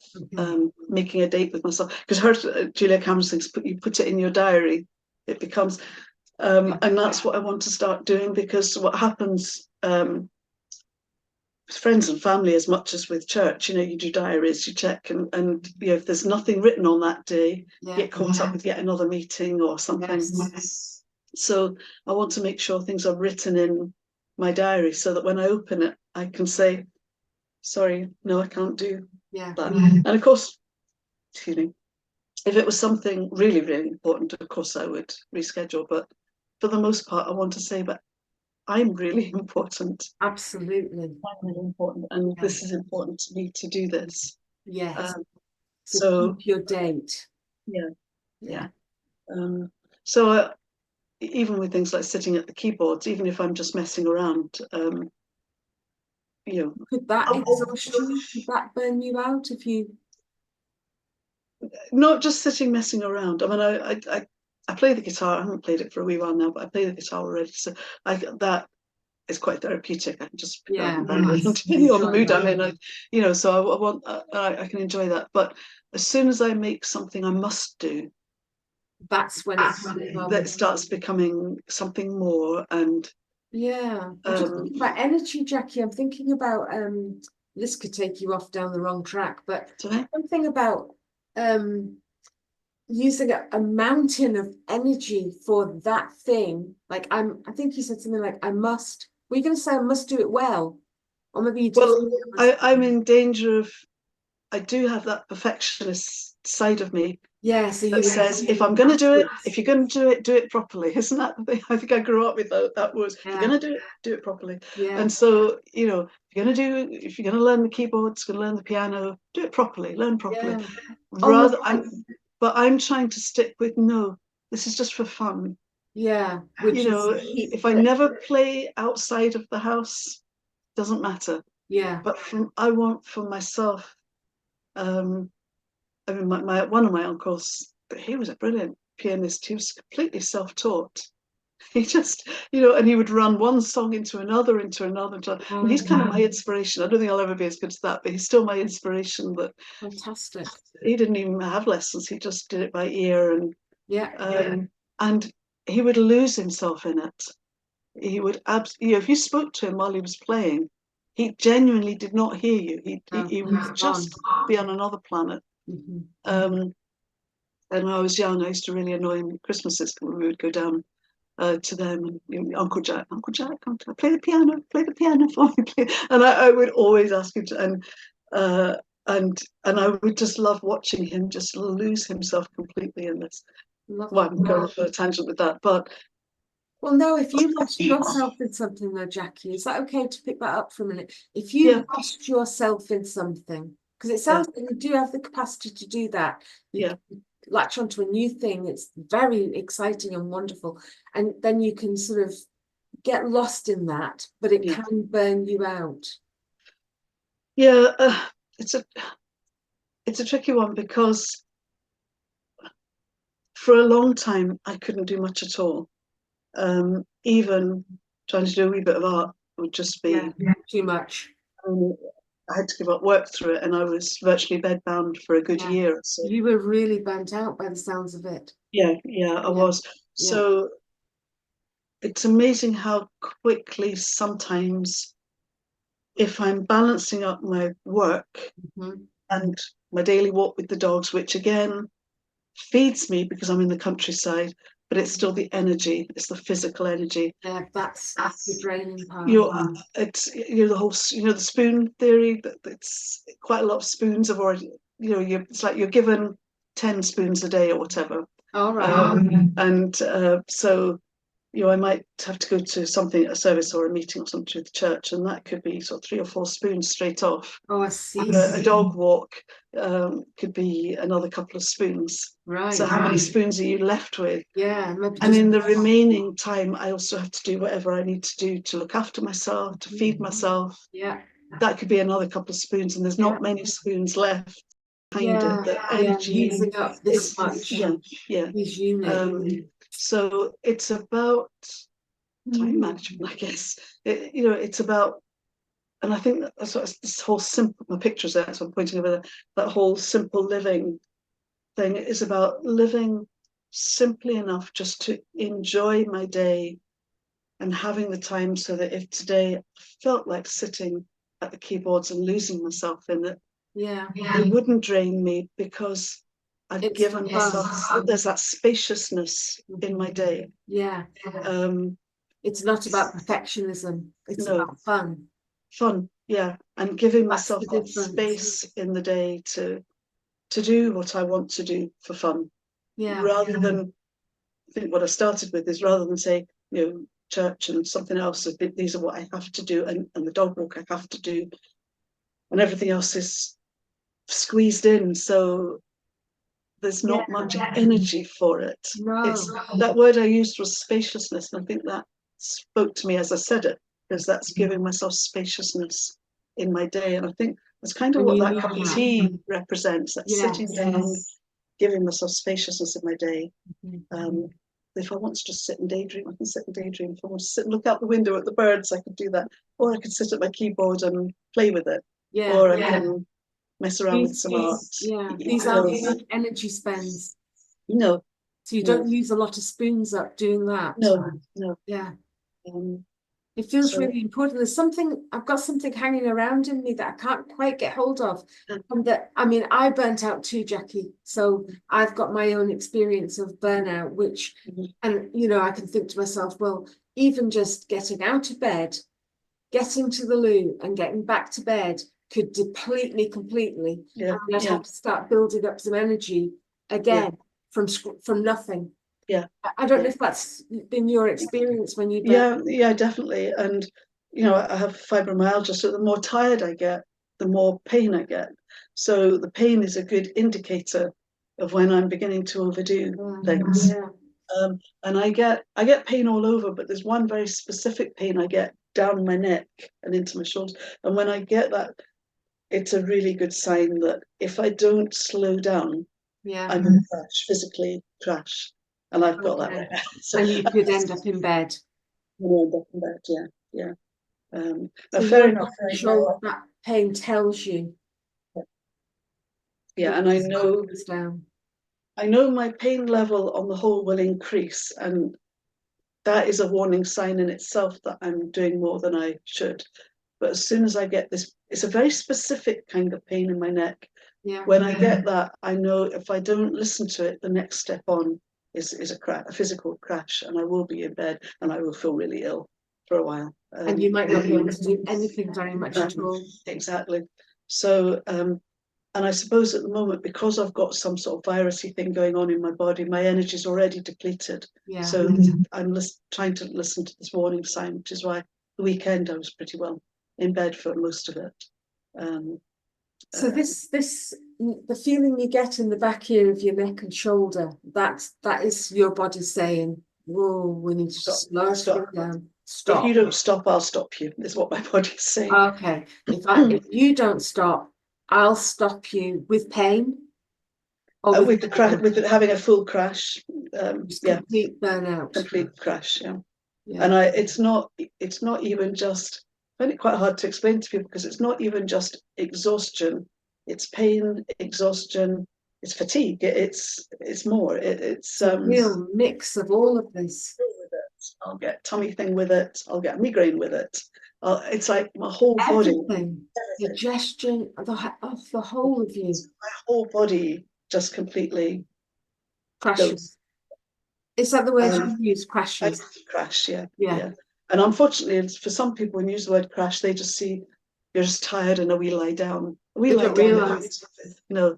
making a date with myself, because Julia Cameron thinks you put it in your diary, it becomes and that's what I want to start doing, because what happens with friends and family, as much as with church, you know, you do diaries, you check, and you know, if there's nothing written on that day, you get caught up with yet another meeting or something. So I want to make sure things are written in my diary, so that when I open it, I can say, sorry, no, I can't do that. And of course, excuse me, if it was something really, really important, of course I would reschedule. But for the most part, I want to say, but I'm really important. Absolutely. I'm really important. And this is important to me to do this. Yes. So keep your date. Yeah. So even with things like sitting at the keyboards, even if I'm just messing around, you know. Could that exhaust you? Could that burn you out if you? Not just sitting messing around. I mean, I play the guitar. I haven't played it for a wee while now, but I play the guitar already. So that is quite therapeutic. I can just depending on the mood I'm in. You know, so I want I can enjoy that. But as soon as I make something I must do, that's when that starts becoming something more. And I'm just thinking about energy, Jacqui. I'm thinking about this could take you off down the wrong track, but something about using a mountain of energy for that thing. Like I think you said something like, I must. Were you going to say I must do it well? Or maybe you just. Well, I'm in danger of. I do have that perfectionist side of me. Yeah, so that says, if I'm going to do it, if you're going to do it properly. Isn't that the thing? I think I grew up with that was, if you're going to do it properly. And so, you know, if you're going to learn the keyboards, going to learn the piano, do it properly, learn properly. But I'm trying to stick with, no, this is just for fun. Yeah. You know, if I never play outside of the house, doesn't matter. Yeah. But I want for myself, I mean, one of my uncles, he was a brilliant pianist. He was completely self-taught. He just, you know, and he would run one song into another. And he's kind of my inspiration. I don't think I'll ever be as good as that, but he's still my inspiration. But fantastic. He didn't even have lessons. He just did it by ear, and he would lose himself in it. He would if you spoke to him while he was playing, he genuinely did not hear you. He would just be on another planet. And when I was young, I used to really annoy him at Christmases when we would go down to them, and you know, Uncle Jack, come to play the piano for me, and I would always ask him to, and I would just love watching him just lose himself completely in this. Well, I'm going for a tangent with that, but. Well, no, if you lost yourself in something though, Jacqui, is that okay to pick that up for a minute? If you lost yourself in something, because it sounds like you do have the capacity to do that. latch onto a new thing, it's very exciting and wonderful, and then you can sort of get lost in that, but it can burn you out. Yeah, it's a tricky one, because for a long time I couldn't do much at all. Even trying to do a wee bit of art would just be too much. I had to give up work through it, and I was virtually bedbound for a good year or so. You were really burnt out by the sounds of it. Yeah, I was. So it's amazing how quickly sometimes, if I'm balancing up my work and my daily walk with the dogs, which again feeds me because I'm in the countryside, but it's still the energy, it's the physical energy. Yeah, that's the draining part. It's the whole, the spoon theory. That it's quite a lot of spoons have already, it's like you're given 10 spoons a day or whatever. All right. And so, I might have to go to something, a service or a meeting or something with the church, and that could be sort of 3 or 4 spoons straight off. Oh, I see. A dog walk could be another couple of spoons. Right. So how many spoons are you left with? Yeah. And in the remaining time, I also have to do whatever I need to do to look after myself, to feed myself. Yeah. That could be another couple of spoons, and there's not many spoons left behind it. The energy using up this much. These units. So it's about time management, I guess. It's about, and I think that's what this whole simple, my pictures there, so I'm pointing over there, that whole simple living thing is about living simply enough just to enjoy my day, and having the time so that if today I felt like sitting at the keyboards and losing myself in it, it wouldn't drain me, because I've given myself, there's that spaciousness in my day. It's not about perfectionism, it's about fun. And giving myself that space in the day to do what I want to do for fun, rather than, I think what I started with is, rather than say, church and something else, these are what I have to do, and the dog walk I have to do, and everything else is squeezed in, so there's not much energy for it. It's that word I used was spaciousness, and I think that spoke to me as I said it, because that's giving myself spaciousness in my day. And I think that's kind of what that cup of tea represents, that sitting down, giving myself spaciousness in my day. If I want to just sit and daydream, I can sit and daydream. If I want to sit and look out the window at the birds, I could do that. Or I could sit at my keyboard and play with it. Or I can mess around with some art. These aren't energy spends. No. So you don't use a lot of spoons up doing that. No. Yeah. It feels really important. I've got something hanging around in me that I can't quite get hold of. And I burnt out too, Jacqui. So I've got my own experience of burnout, which, and I can think to myself, well, even just getting out of bed, getting to the loo and getting back to bed could deplete me completely. And I'd have to start building up some energy again from nothing. I don't know if that's been your experience when you definitely. And I have fibromyalgia, so the more tired I get, the more pain I get. So the pain is a good indicator of when I'm beginning to overdo things. And I get pain all over, but there's one very specific pain I get down my neck and into my shoulders. And when I get that, it's a really good sign that if I don't slow down, I'm going to physically crash. And I've got that right now. So, and you could end up in bed. End up in bed, So fair enough. Sure, that pain tells you. And I know my pain level on the whole will increase, and that is a warning sign in itself that I'm doing more than I should. But as soon as I get this, it's a very specific kind of pain in my neck. When I get that, I know if I don't listen to it, the next step on is a physical crash, and I will be in bed, and I will feel really ill for a while. And you might not be able to do anything very much at all. Exactly. So, and I suppose at the moment, because I've got some sort of virusy thing going on in my body, my energy is already depleted. So I'm trying to listen to this warning sign, which is why the weekend I was pretty well in bed for most of it. So the feeling you get in the back here of your neck and shoulder, that is your body saying, whoa, we need to slow it down. Stop. If you don't stop, I'll stop you, is what my body's saying. Okay. If you don't stop, I'll stop you with pain. Or with having a full crash. Complete burnout. Complete crash, yeah. Yeah. And it's not even just, I find it quite hard to explain to people because it's not even just exhaustion. It's pain, exhaustion, it's fatigue. It's more. It's a real mix of all of this. I'll get tummy thing with it. I'll get migraine with it. It's like my whole Everything. body. Digestion of the whole of you. My whole body just completely crashes. Is that the word you use? Crashes. Crash, yeah. And unfortunately, for some people, when you use the word crash, they just see you're just tired and a wee lie down. We don't realise. No.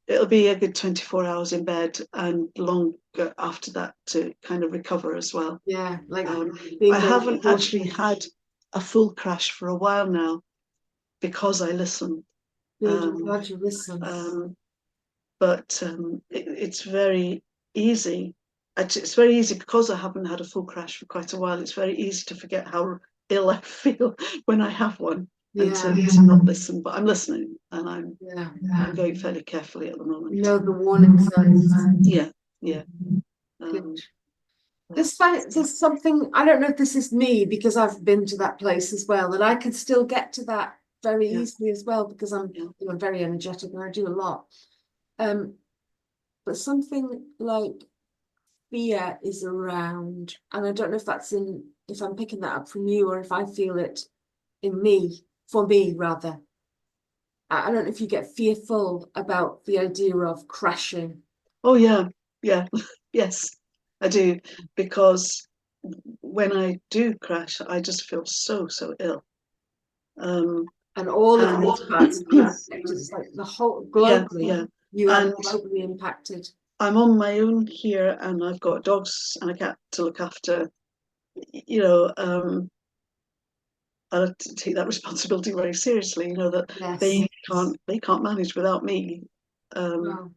It'll be a good 24 hours in bed and longer after that to kind of recover as well. Yeah, like I haven't actually had a full crash for a while now because I listen. I'm glad you listen. But it's very easy. It's very easy because I haven't had a full crash for quite a while. It's very easy to forget how ill I feel when I have one and to not listen. But I'm listening and I'm going fairly carefully at the moment. You know the warning signs. Yeah. There's something, I don't know if this is me because I've been to that place as well, and I can still get to that very easily as well because I'm very energetic and I do a lot. But something like fear is around, and I don't know if I'm picking that up from you or if I feel it in me, for me rather. I don't know if you get fearful about the idea of crashing. Oh yeah, yes, I do, because when I do crash, I just feel so ill. And all of these parts of you, just like the whole globally, you are globally impacted. I'm on my own here, and I've got dogs and a cat to look after. You know, I have to take that responsibility very seriously. You know that they can't manage without me, and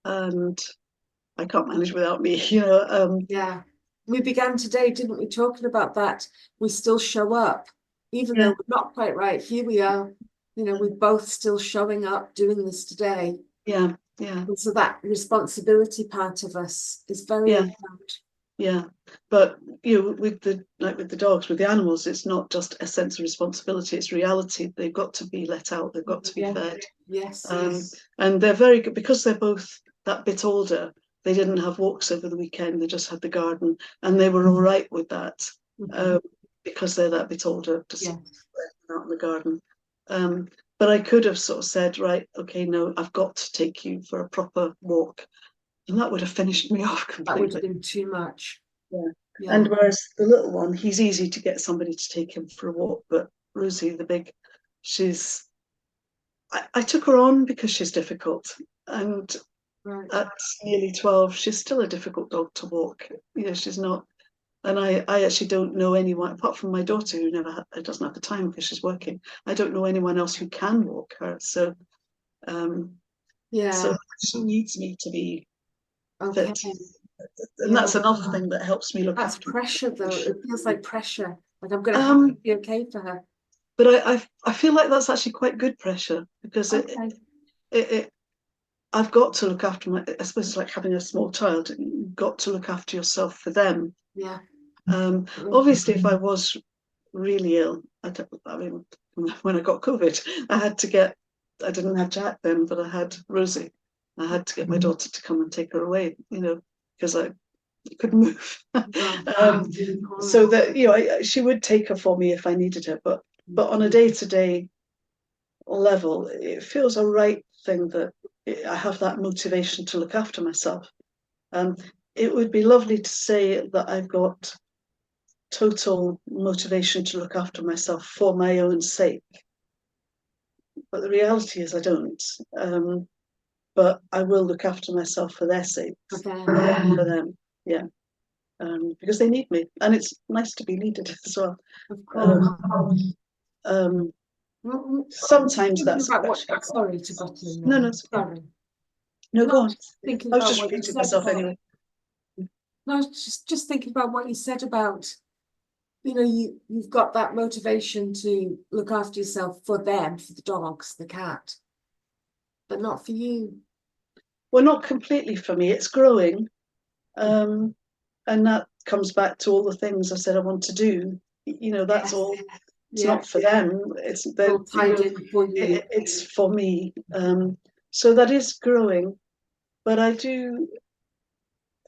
I can't manage without me. You know. We began today, didn't we, talking about that? We still show up, even though we're not quite right. Here we are. You know, we're both still showing up, doing this today. Yeah. And so that responsibility part of us is very important. Yeah, but with the dogs, with the animals, it's not just a sense of responsibility; it's reality. They've got to be let out. They've got to be fed. Yes. And they're very good because they're both that bit older. They didn't have walks over the weekend. They just had the garden, and they were all right with that because they're that bit older. Just out in the garden. But I could have sort of said, right, okay, no, I've got to take you for a proper walk. And that would have finished me off completely. That would have been too much. Yeah. And whereas the little one, he's easy to get somebody to take him for a walk. But Rosie, the big, I took her on because she's difficult. And at nearly 12, she's still a difficult dog to walk. She's not. And I actually don't know anyone, apart from my daughter, who doesn't have the time because she's working. I don't know anyone else who can walk her. So, so she needs me to be fit. And that's another thing that helps me look after her. That's pressure, though. It feels like pressure. Like I'm going to have to be okay for her. But I feel like that's actually quite good pressure because I've got to look after I suppose it's like having a small child. You've got to look after yourself for them. Yeah. Obviously, if I was really ill, I mean, when I got COVID, I didn't have Jack then, but I had Rosie. I had to get my daughter to come and take her away, because I couldn't move. So that, she would take her for me if I needed her. But on a day-to-day level, it feels a right thing that I have that motivation to look after myself. It would be lovely to say that I've got total motivation to look after myself for my own sake. But the reality is I don't. But I will look after myself for their sake. For them. Yeah. Because they need me. And it's nice to be needed as well. Of course. Sometimes Thinking that's about better. what, sorry to butt in No, there. no, it's okay. Sorry. No, No, go on. thinking I was about just what you repeating said myself about, anyway. no, I was just thinking about what you said about, you've got that motivation to look after yourself for them, for the dogs, the cat, but not for you. Well, not completely for me. It's growing. And that comes back to all the things I said I want to do. That's Yes. all. It's Yeah, not for them. It's all tied in for you. it's for me. So that is growing, but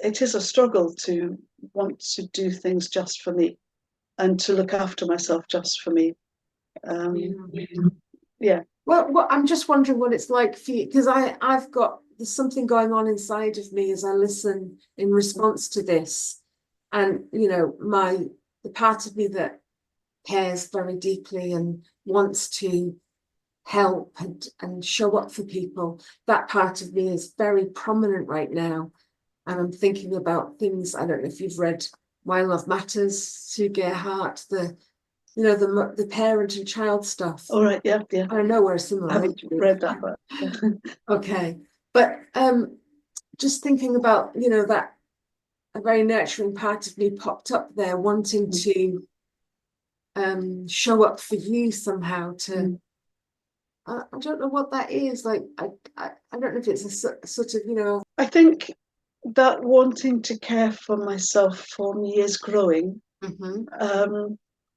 it is a struggle to want to do things just for me and to look after myself just for me. Yeah. Well, I'm just wondering what it's like for you, because there's something going on inside of me as I listen in response to this. And, the part of me that cares very deeply and wants to help and show up for people, that part of me is very prominent right now. And I'm thinking about things, I don't know if you've read Why Love Matters, Sue Gerhardt, the parent and child stuff. All right. Yeah. Yeah. I know we're similar. I haven't read that, but yeah. Okay. But just thinking about, that a very nurturing part of me popped up there, wanting to show up for you somehow to I don't know what that is. Like I don't know if it's a sort of, I think that wanting to care for myself for me is growing. And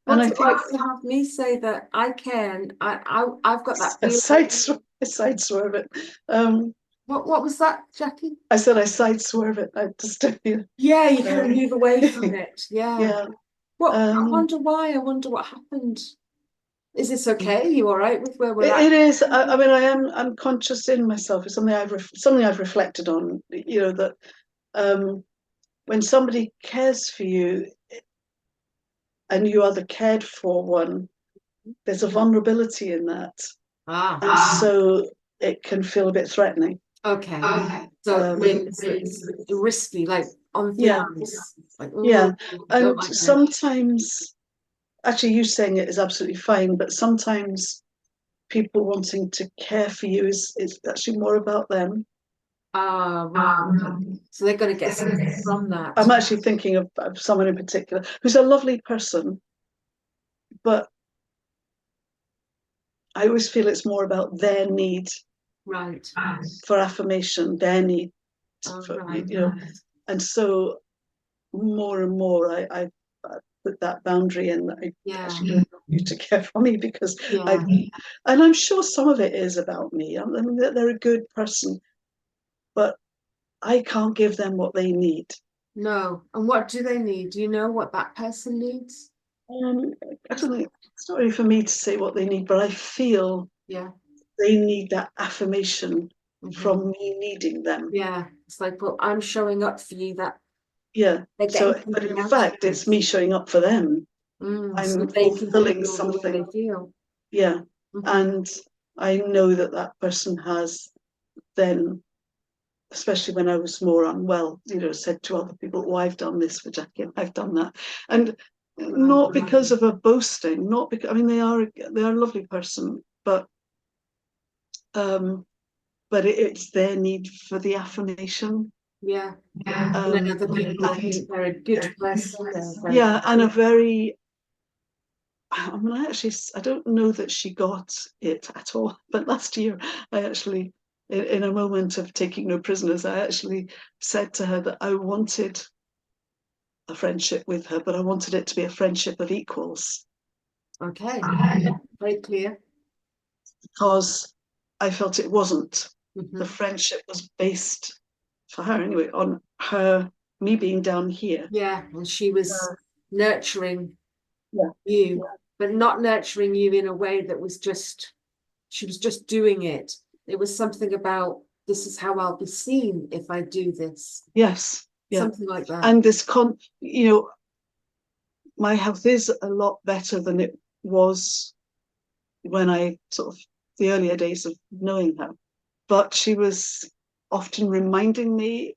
what's I it think like to have me say that I can, I've got that a feeling. side swerve it. What was that, Jackie? I said I side swerve it. I just Yeah, you kind of move away from it. Yeah. yeah. I wonder why. I wonder what happened. Is this okay? Are you all right with where we're at? It is. I mean, I'm conscious in myself. It's something I've reflected on. That when somebody cares for you and you are the cared for one, there's a vulnerability in that, and so it can feel a bit threatening. Okay. So it's risky, like on thin Yeah, ice. Like, yeah, don't and like that. sometimes, actually, you saying it is absolutely fine, but sometimes people wanting to care for you is actually more about them. Right. So they're going to get something from that. I'm actually thinking of someone in particular who's a lovely person, but I always feel it's more about their need Right. for affirmation, their need for, Right. and so more and more I put that boundary in. I actually don't want you to care for me because and I'm sure some of it is about me. I mean, they're a good person, but I can't give them what they need. No. And what do they need? Do you know what that person needs? I don't think it's not really for me to say what they need, but I feel they need that affirmation from me needing them. Yeah. It's like, well, I'm showing up for you. That Yeah. So, but in fact, it's me showing up for them. I'm so they can fulfilling feel the way they something. feel. Yeah. And I know that person has then, especially when I was more unwell, said to other people, "Oh, I've done this for Jacqui, I've done that," and not because of a boasting, not because I mean they are a lovely person, but it's their need for the affirmation. Yeah. And then other people think they're a good person. Yeah, and a very. I mean, I don't know that she got it at all. But last year, I actually, in a moment of taking no prisoners, I actually said to her that I wanted a friendship with her, but I wanted it to be a friendship of equals. Okay, very clear. Because I felt it wasn't. The friendship was based, for her anyway, on me being down here. Yeah, and she was nurturing you, but not nurturing you in a way that was she was just doing it. It was something about, this is how I'll be seen if I do this. Yes. Yeah. Something like that. And my health is a lot better than it was when I sort of the earlier days of knowing her. But she was often reminding me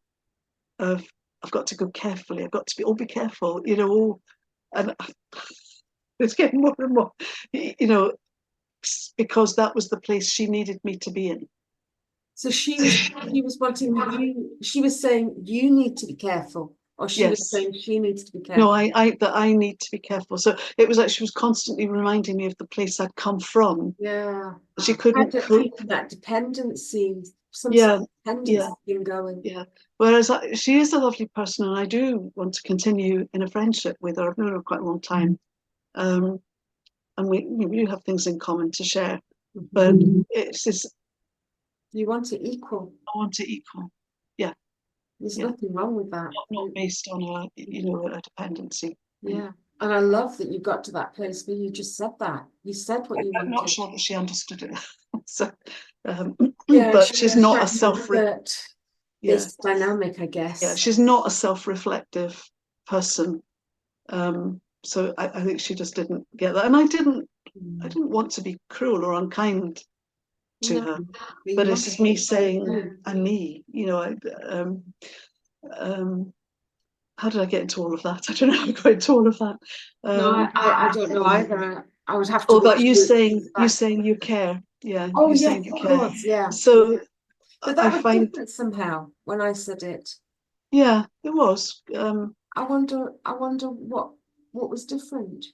of, I've got to go carefully. I've got to be careful, and it's getting more and more, because that was the place she needed me to be in. So she was wanting you, she was saying you need to be careful, or she was Yes. saying she needs to be careful. No, that I need to be careful. So it was like she was constantly reminding me of the place I'd come from. Yeah. She couldn't cope. That dependency, some Yeah, sort of dependency been going. Yeah. Whereas she is a lovely person, and I do want to continue in a friendship with her. I've known her quite a long time. And we have things in common to share. But it's just, you want to equal. I want to equal. Yeah. There's nothing wrong with that. Not based on a dependency. Yeah. And I love that you got to that place where you just said that. You said what you wanted. I'm not sure that she understood it. So, yeah, but she's not a this dynamic, I guess. Yeah, she's not a self-reflective person. So I think she just didn't get that. And I didn't want to be cruel or unkind to her. But it's just me saying, and me, how did I get into all of that? I don't know how I got into all of that. No, I don't know either. I would have to. Oh, but you saying you care. Yeah. Oh, you yeah, saying you of care. course, yeah. So but that was different somehow when I said it. Yeah, it was. I wonder what was different.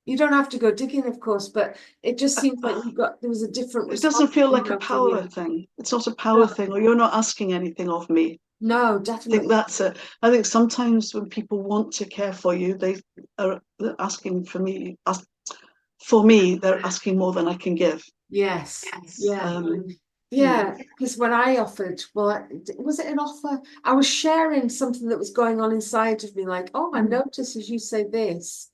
You don't have to go digging, of course, but it just seems like there was a different response. It doesn't feel like a power thing. It's not a power thing, or you're not asking anything of me. No, definitely. I think that's it. I think sometimes when people want to care for you, they're asking for me. For me, they're asking more than I can give. Yes. Yeah. Because when I offered, was it an offer? I was sharing something that was going on inside of me, like, oh, I notice as you say this,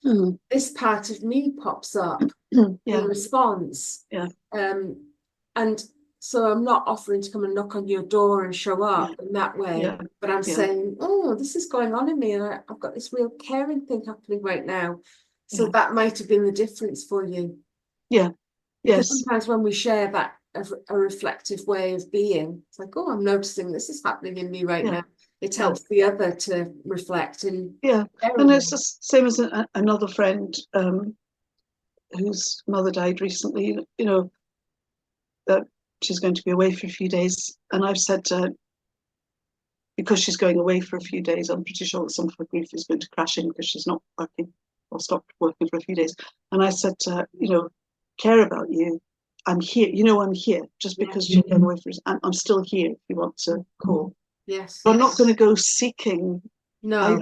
this part of me pops up in response. Yeah. And so I'm not offering to come and knock on your door and show up in that way, but I'm saying, oh, this is going on in me, and I've got this real caring thing happening right now. So that might have been the difference for you. Yeah. Because sometimes when we share that a reflective way of being, it's like, oh, I'm noticing this is happening in me right now. It helps the other to reflect and and it's the same as another friend whose mother died recently. That she's going to be away for a few days, and I've said to her, because she's going away for a few days, I'm pretty sure that some of her grief is going to crash in because she's not working or stopped working for a few days. And I said to her, care about you. I'm here. I'm here. Just because you're going away for I'm still here if you want to call. Yes. But I'm not going to go seeking. No.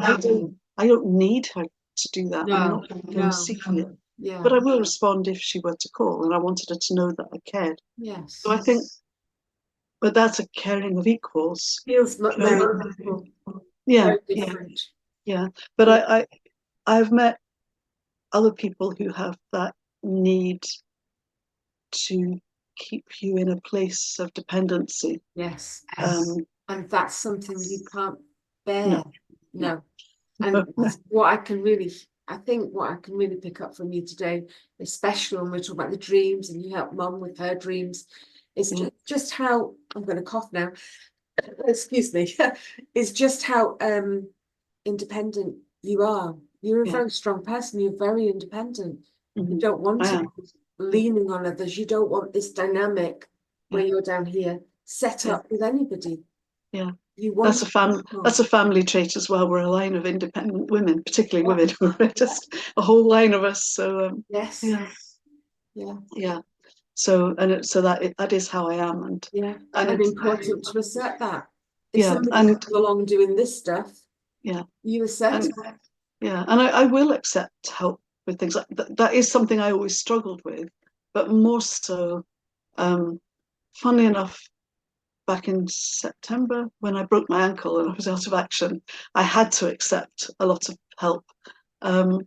I don't need her to do that. No. I'm not going to go seeking it. Yeah. But I will respond if she were to call, and I wanted her to know that I cared. Yes. So I think, but that's a caring of equals. Feels very different. Very different. Yeah. But I've met other people who have that need to keep you in a place of dependency. Yes. And that's something you can't bear. No. And what I can really pick up from you today, especially when we're talking about the dreams and you help Mum with her dreams, is just how, I'm going to cough now, excuse me, is just how independent you are. You're a very strong person. You're very independent. You don't want to be leaning on others. You don't want this dynamic where you're down here set up with anybody. Yeah. That's a family trait as well. We're a line of independent women, particularly women. We're just a whole line of us. So So that is how I am, and important to assert that. If somebody comes along doing this stuff, you assert that. Yeah, and I will accept help with things like that. That is something I always struggled with, but more so, funnily enough, back in September when I broke my ankle and I was out of action, I had to accept a lot of help. And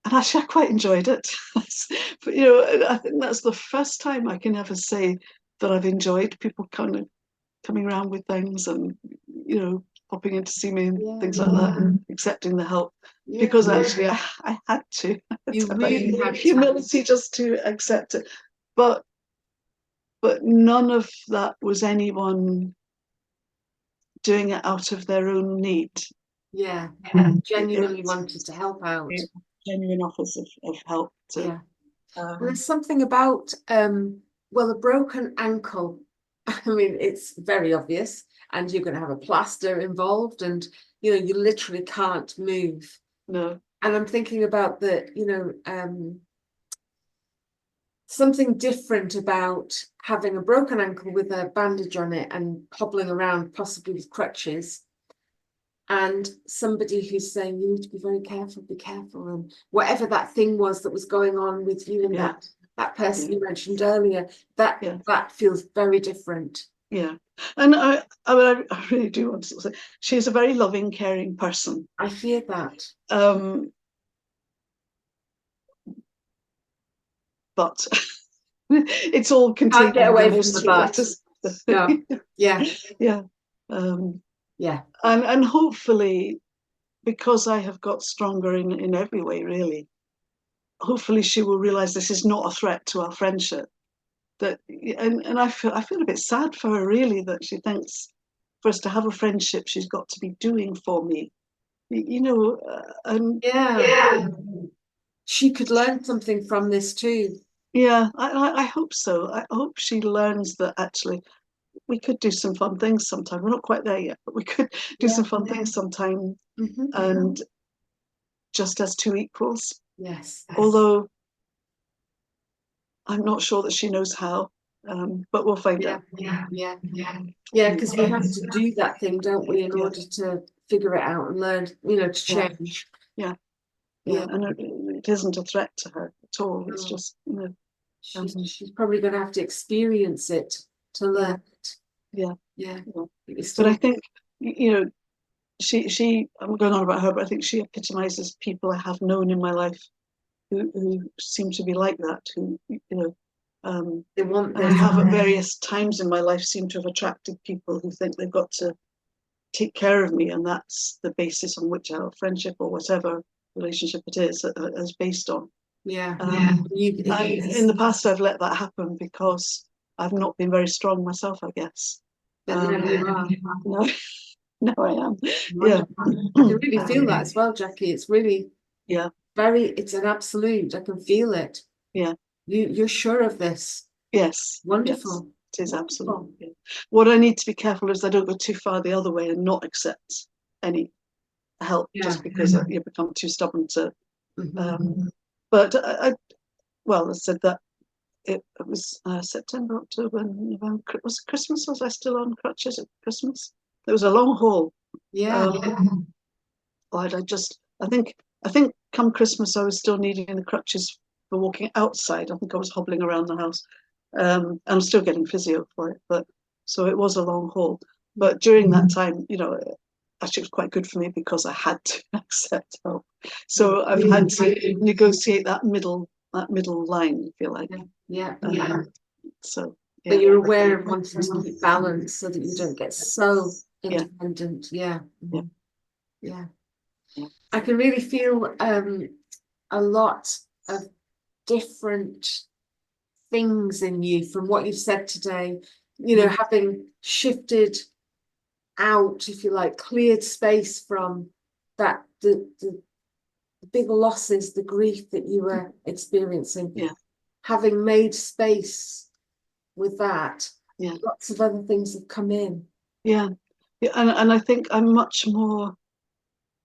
actually, I quite enjoyed it. But I think that's the first time I can ever say that I've enjoyed people kind of coming around with things and popping in to see me and things like that, and accepting the help, because actually I had to. You really had humility just to accept it, but none of that was anyone doing it out of their own need. Genuinely wanted to help out. Genuine offers of help to There's something about well, a broken ankle. I mean, it's very obvious, and you're going to have a plaster involved, and you literally can't move. No. And I'm thinking about something different about having a broken ankle with a bandage on it and hobbling around, possibly with crutches, and somebody who's saying you need to be very careful, be careful, and whatever that thing was that was going on with you and that person you mentioned earlier, that feels very different. Yeah, and I really do want to say she's a very loving, caring person. I hear that. But it's all contained. Can't get away in from those the three letters. No. Yeah. Yeah. Yeah. And hopefully, because I have got stronger in every way, really, hopefully she will realise this is not a threat to our friendship. And I feel a bit sad for her, really, that she thinks for us to have a friendship, she's got to be doing for me, and she could learn something from this too. Yeah, I hope so. I hope she learns that actually we could do some fun things sometime. We're not quite there yet, but we could do some fun things sometime, and just as two equals. Yes. Although I'm not sure that she knows how, but we'll find out. Yeah, because we have to do that thing, don't we, in order to figure it out and learn, to change. Yeah. And it isn't a threat to her at all. It's just, she's probably going to have to experience it to learn it. Yeah. But I think, she I'm going on about her, but I think she epitomizes people I have known in my life who seem to be like that, who they want I have at various times in my life seem to have attracted people who think they've got to take care of me, and that's the basis on which our friendship or whatever relationship it is based on. And in the past I've let that happen because I've not been very strong myself, I guess. But now you are. No, I am. Wonderful. I can really feel that as well, Jacqui. It's really it's an absolute. I can feel it. You're sure of this. Yes. Wonderful. Yes, it is absolutely. Yeah. What I need to be careful is I don't go too far the other way and not accept any help just because you become too stubborn to. But I said that it was September, October, November. Was it Christmas? Was I still on crutches at Christmas? It was a long haul. I think come Christmas I was still needing the crutches for walking outside. I think I was hobbling around the house. I'm still getting physio for it, but so it was a long haul. But during that time, actually it was quite good for me because I had to accept help. So I've had to negotiate that middle line, if you like. So but you're aware of wanting to keep balance so that you don't get so independent. Yeah. I can really feel a lot of different things in you from what you've said today, having shifted out, if you like, cleared space from that the big losses, the grief that you were experiencing, having made space with that, lots of other things have come in. And I think I'm much more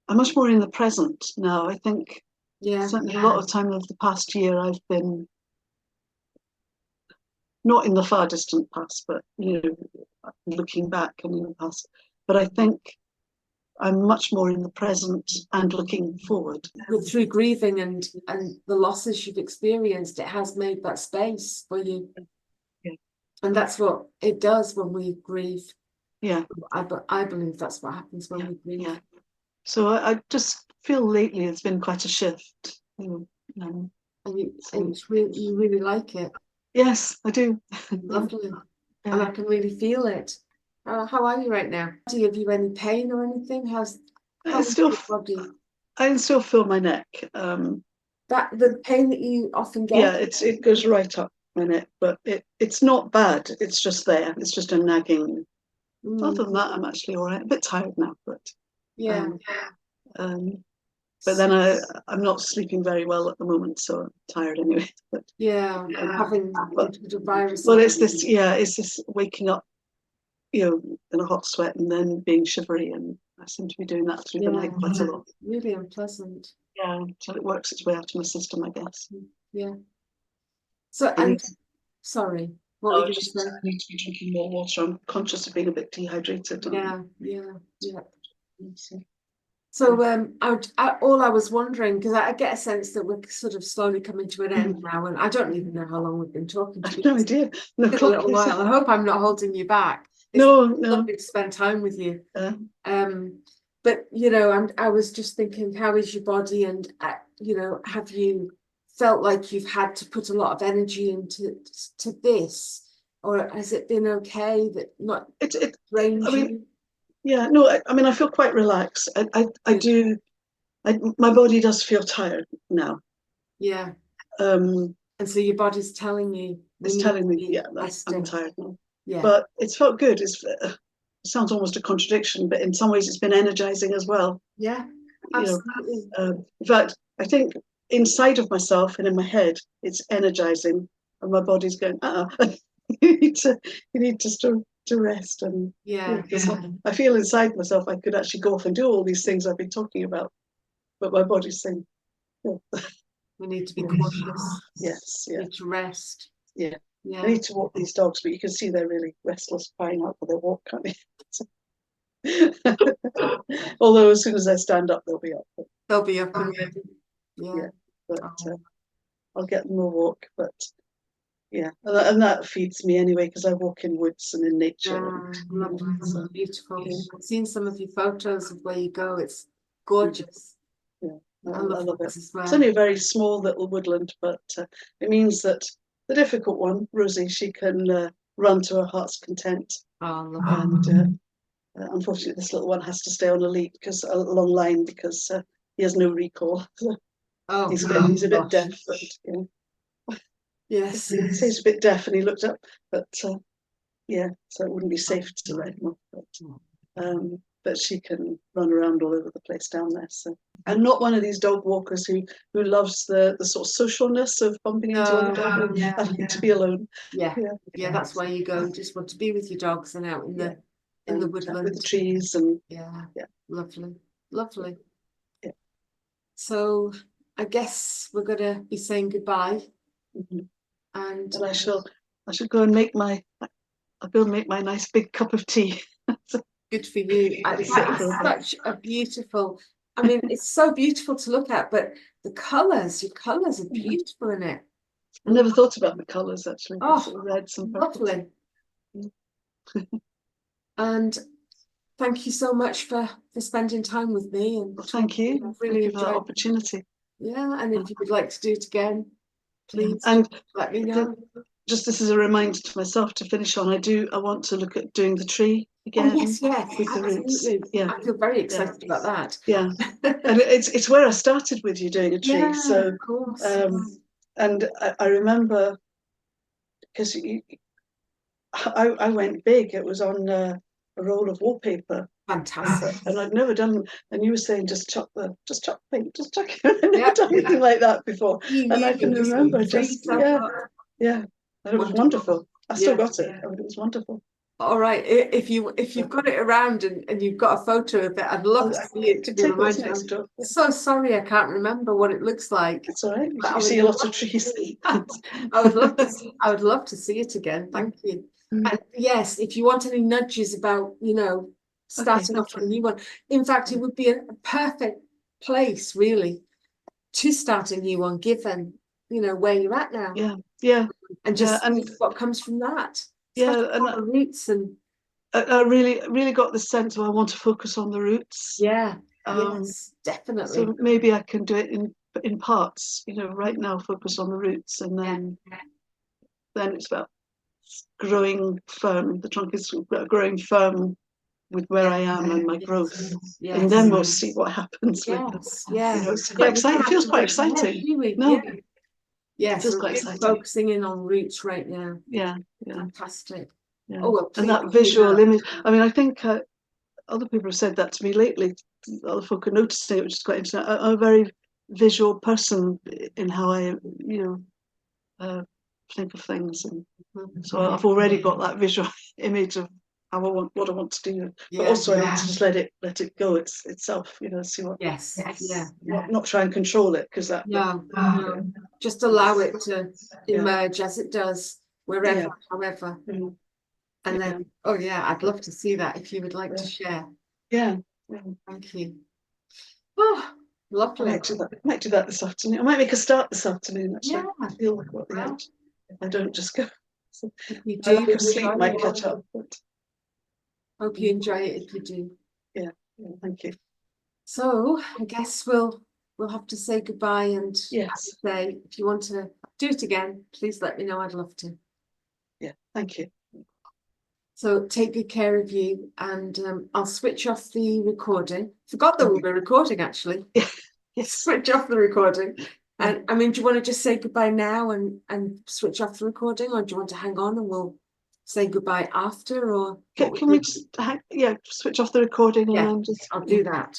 in the present now. I think certainly a lot of time of the past year I've been not in the far distant past, but looking back and in the past. But I think I'm much more in the present and looking forward. Through grieving and the losses you've experienced, it has made that space for you. And that's what it does when we grieve. I believe that's what happens when we grieve. So I just feel lately it's been quite a shift. And you really like it. Yes, I do. Lovely. And I can really feel it. How are you right now? Do you have any pain or anything? I still feel my neck. That the pain that you often get? Yeah, it goes right up my neck, but it's not bad. It's just there. It's just a nagging. Other than that, I'm actually all right. A bit tired now, but But then I'm not sleeping very well at the moment, so I'm tired anyway. But yeah, having the virus. well, it's this waking up, in a hot sweat and then being shivery, and I seem to be doing that through the night quite a lot. Really unpleasant. Yeah, until it works its way out of my system, I guess. Yeah. So, sorry, what were you just saying? I need to be drinking more water. I'm conscious of being a bit dehydrated. Yeah. So all I was wondering, because I get a sense that we're sort of slowly coming to an end now, and I don't even know how long we've been talking. I have no idea. No, a little while. I hope I'm not holding you back. It's no. lovely to spend time with you. But I was just thinking, how is your body, and have you felt like you've had to put a lot of energy into this, or has it been okay that not it drained you? Yeah, no, I feel quite relaxed. I do. My body does feel tired now. Yeah. And so your body's telling you. It's telling me, yeah, I'm tired now. Yeah. But it's felt good. It sounds almost a contradiction, but in some ways it's been energizing as well. Yeah, absolutely. In fact, I think inside of myself and in my head, it's energizing, and my body's going, you need to rest. And I feel inside myself I could actually go off and do all these things I've been talking about, but my body's saying, we need to be cautious. Yes, yeah. We need to rest. Yeah. I need to walk these dogs, but you can see they're really restless, crying out for their walk, can't you? Although as soon as I stand up, they'll be up. They'll be up and ready. Yeah. But I'll get them a walk. But yeah, and that feeds me anyway, because I walk in woods and in nature. Lovely, so beautiful. I've seen some of your photos of where you go. It's gorgeous. Yeah, I love it. Well. It's only a very small little woodland, but it means that the difficult one, Rosie, she can run to her heart's content. Oh, and unfortunately, this little one has to stay on a lead, because a long line, because he has no recall. He's a bit deaf, but yes, so he's a bit deaf, and he looked up, but so it wouldn't be safe to let him off. But she can run around all over the place down there. So I'm not one of these dog walkers who loves the sort of socialness of bumping into other dogs. I like to be alone. Yeah, that's why you go. Just want to be with your dogs and out in the woodland with the trees and lovely. Yeah. So I guess we're gonna be saying goodbye, and I shall go and make my nice big cup of tea. Good for you. It's such a beautiful. I mean, it's so beautiful to look at, but your colours are beautiful in it. I never thought about the colours actually. Reds and lovely. And thank you so much for spending time with me. And thank you. I've really enjoyed that opportunity. Yeah, and if you would like to do it again, please let me know. Just this is a reminder to myself to finish on. I want to look at doing the tree again. Oh, yes, with the roots. Yeah, I feel very excited about that. Yeah, and it's where I started with you doing a tree. Yeah, so of course. And I remember, because I went big. It was on a roll of wallpaper. Fantastic. And I'd never done. And you were saying just chuck paint, just chuck it. I've never done anything like that before. And I can remember yeah. And it was wonderful. I still got it. I mean, it was wonderful. All right. If you've got it around and you've got a photo of it, I'd love to see it to be reminded. I'm so sorry I can't remember what it looks like. It's all right. You see a lot of trees. I would love to see it again. Thank you. And yes, if you want any nudges about, starting off with a new one. In fact, it would be a perfect place really to start a new one, given where you're at now. Yeah. And just what comes from that. Yeah, and the roots, and I really got the sense I want to focus on the roots. Yeah, yes, definitely. So maybe I can do it in parts. Right now focus on the roots, and then it's about growing firm. The trunk is growing firm with where I am and my growth, and then we'll see what happens. It's quite exciting. It feels quite exciting. Yes, so we're focusing in on roots right now. Yeah. Fantastic. Yeah. And that visual image. I mean, I think other people have said that to me lately. Other folk are noticing it, which is quite interesting. I'm a very visual person in how I, think of things, and so I've already got that visual image of how I want, what I want to do. But also, I want to just let it go itself. See what. Yes. Yeah. Not try and control it, because that. No. Just allow it to emerge as it does, wherever, however. Mm. And then, oh yeah, I'd love to see that if you would like to share. Yeah. Thank you. Oh, I lovely. might do that this afternoon. I might make a start this afternoon. Actually, Yeah. I feel like what the end. If I don't just go. So You do. sleep might catch up. But hope you enjoy it if you do. Yeah, thank you. So I guess we'll have to say goodbye, and yes, say if you want to do it again, please let me know. I'd love to. Yeah, thank you. So take good care of you, and I'll switch off the recording. Forgot that we were recording, actually. Yes. Switch off the recording. And I mean, do you want to just say goodbye now and switch off the recording, or do you want to hang on and we'll say goodbye after? Or Can we just switch off the recording? Yeah, and just I'll do that.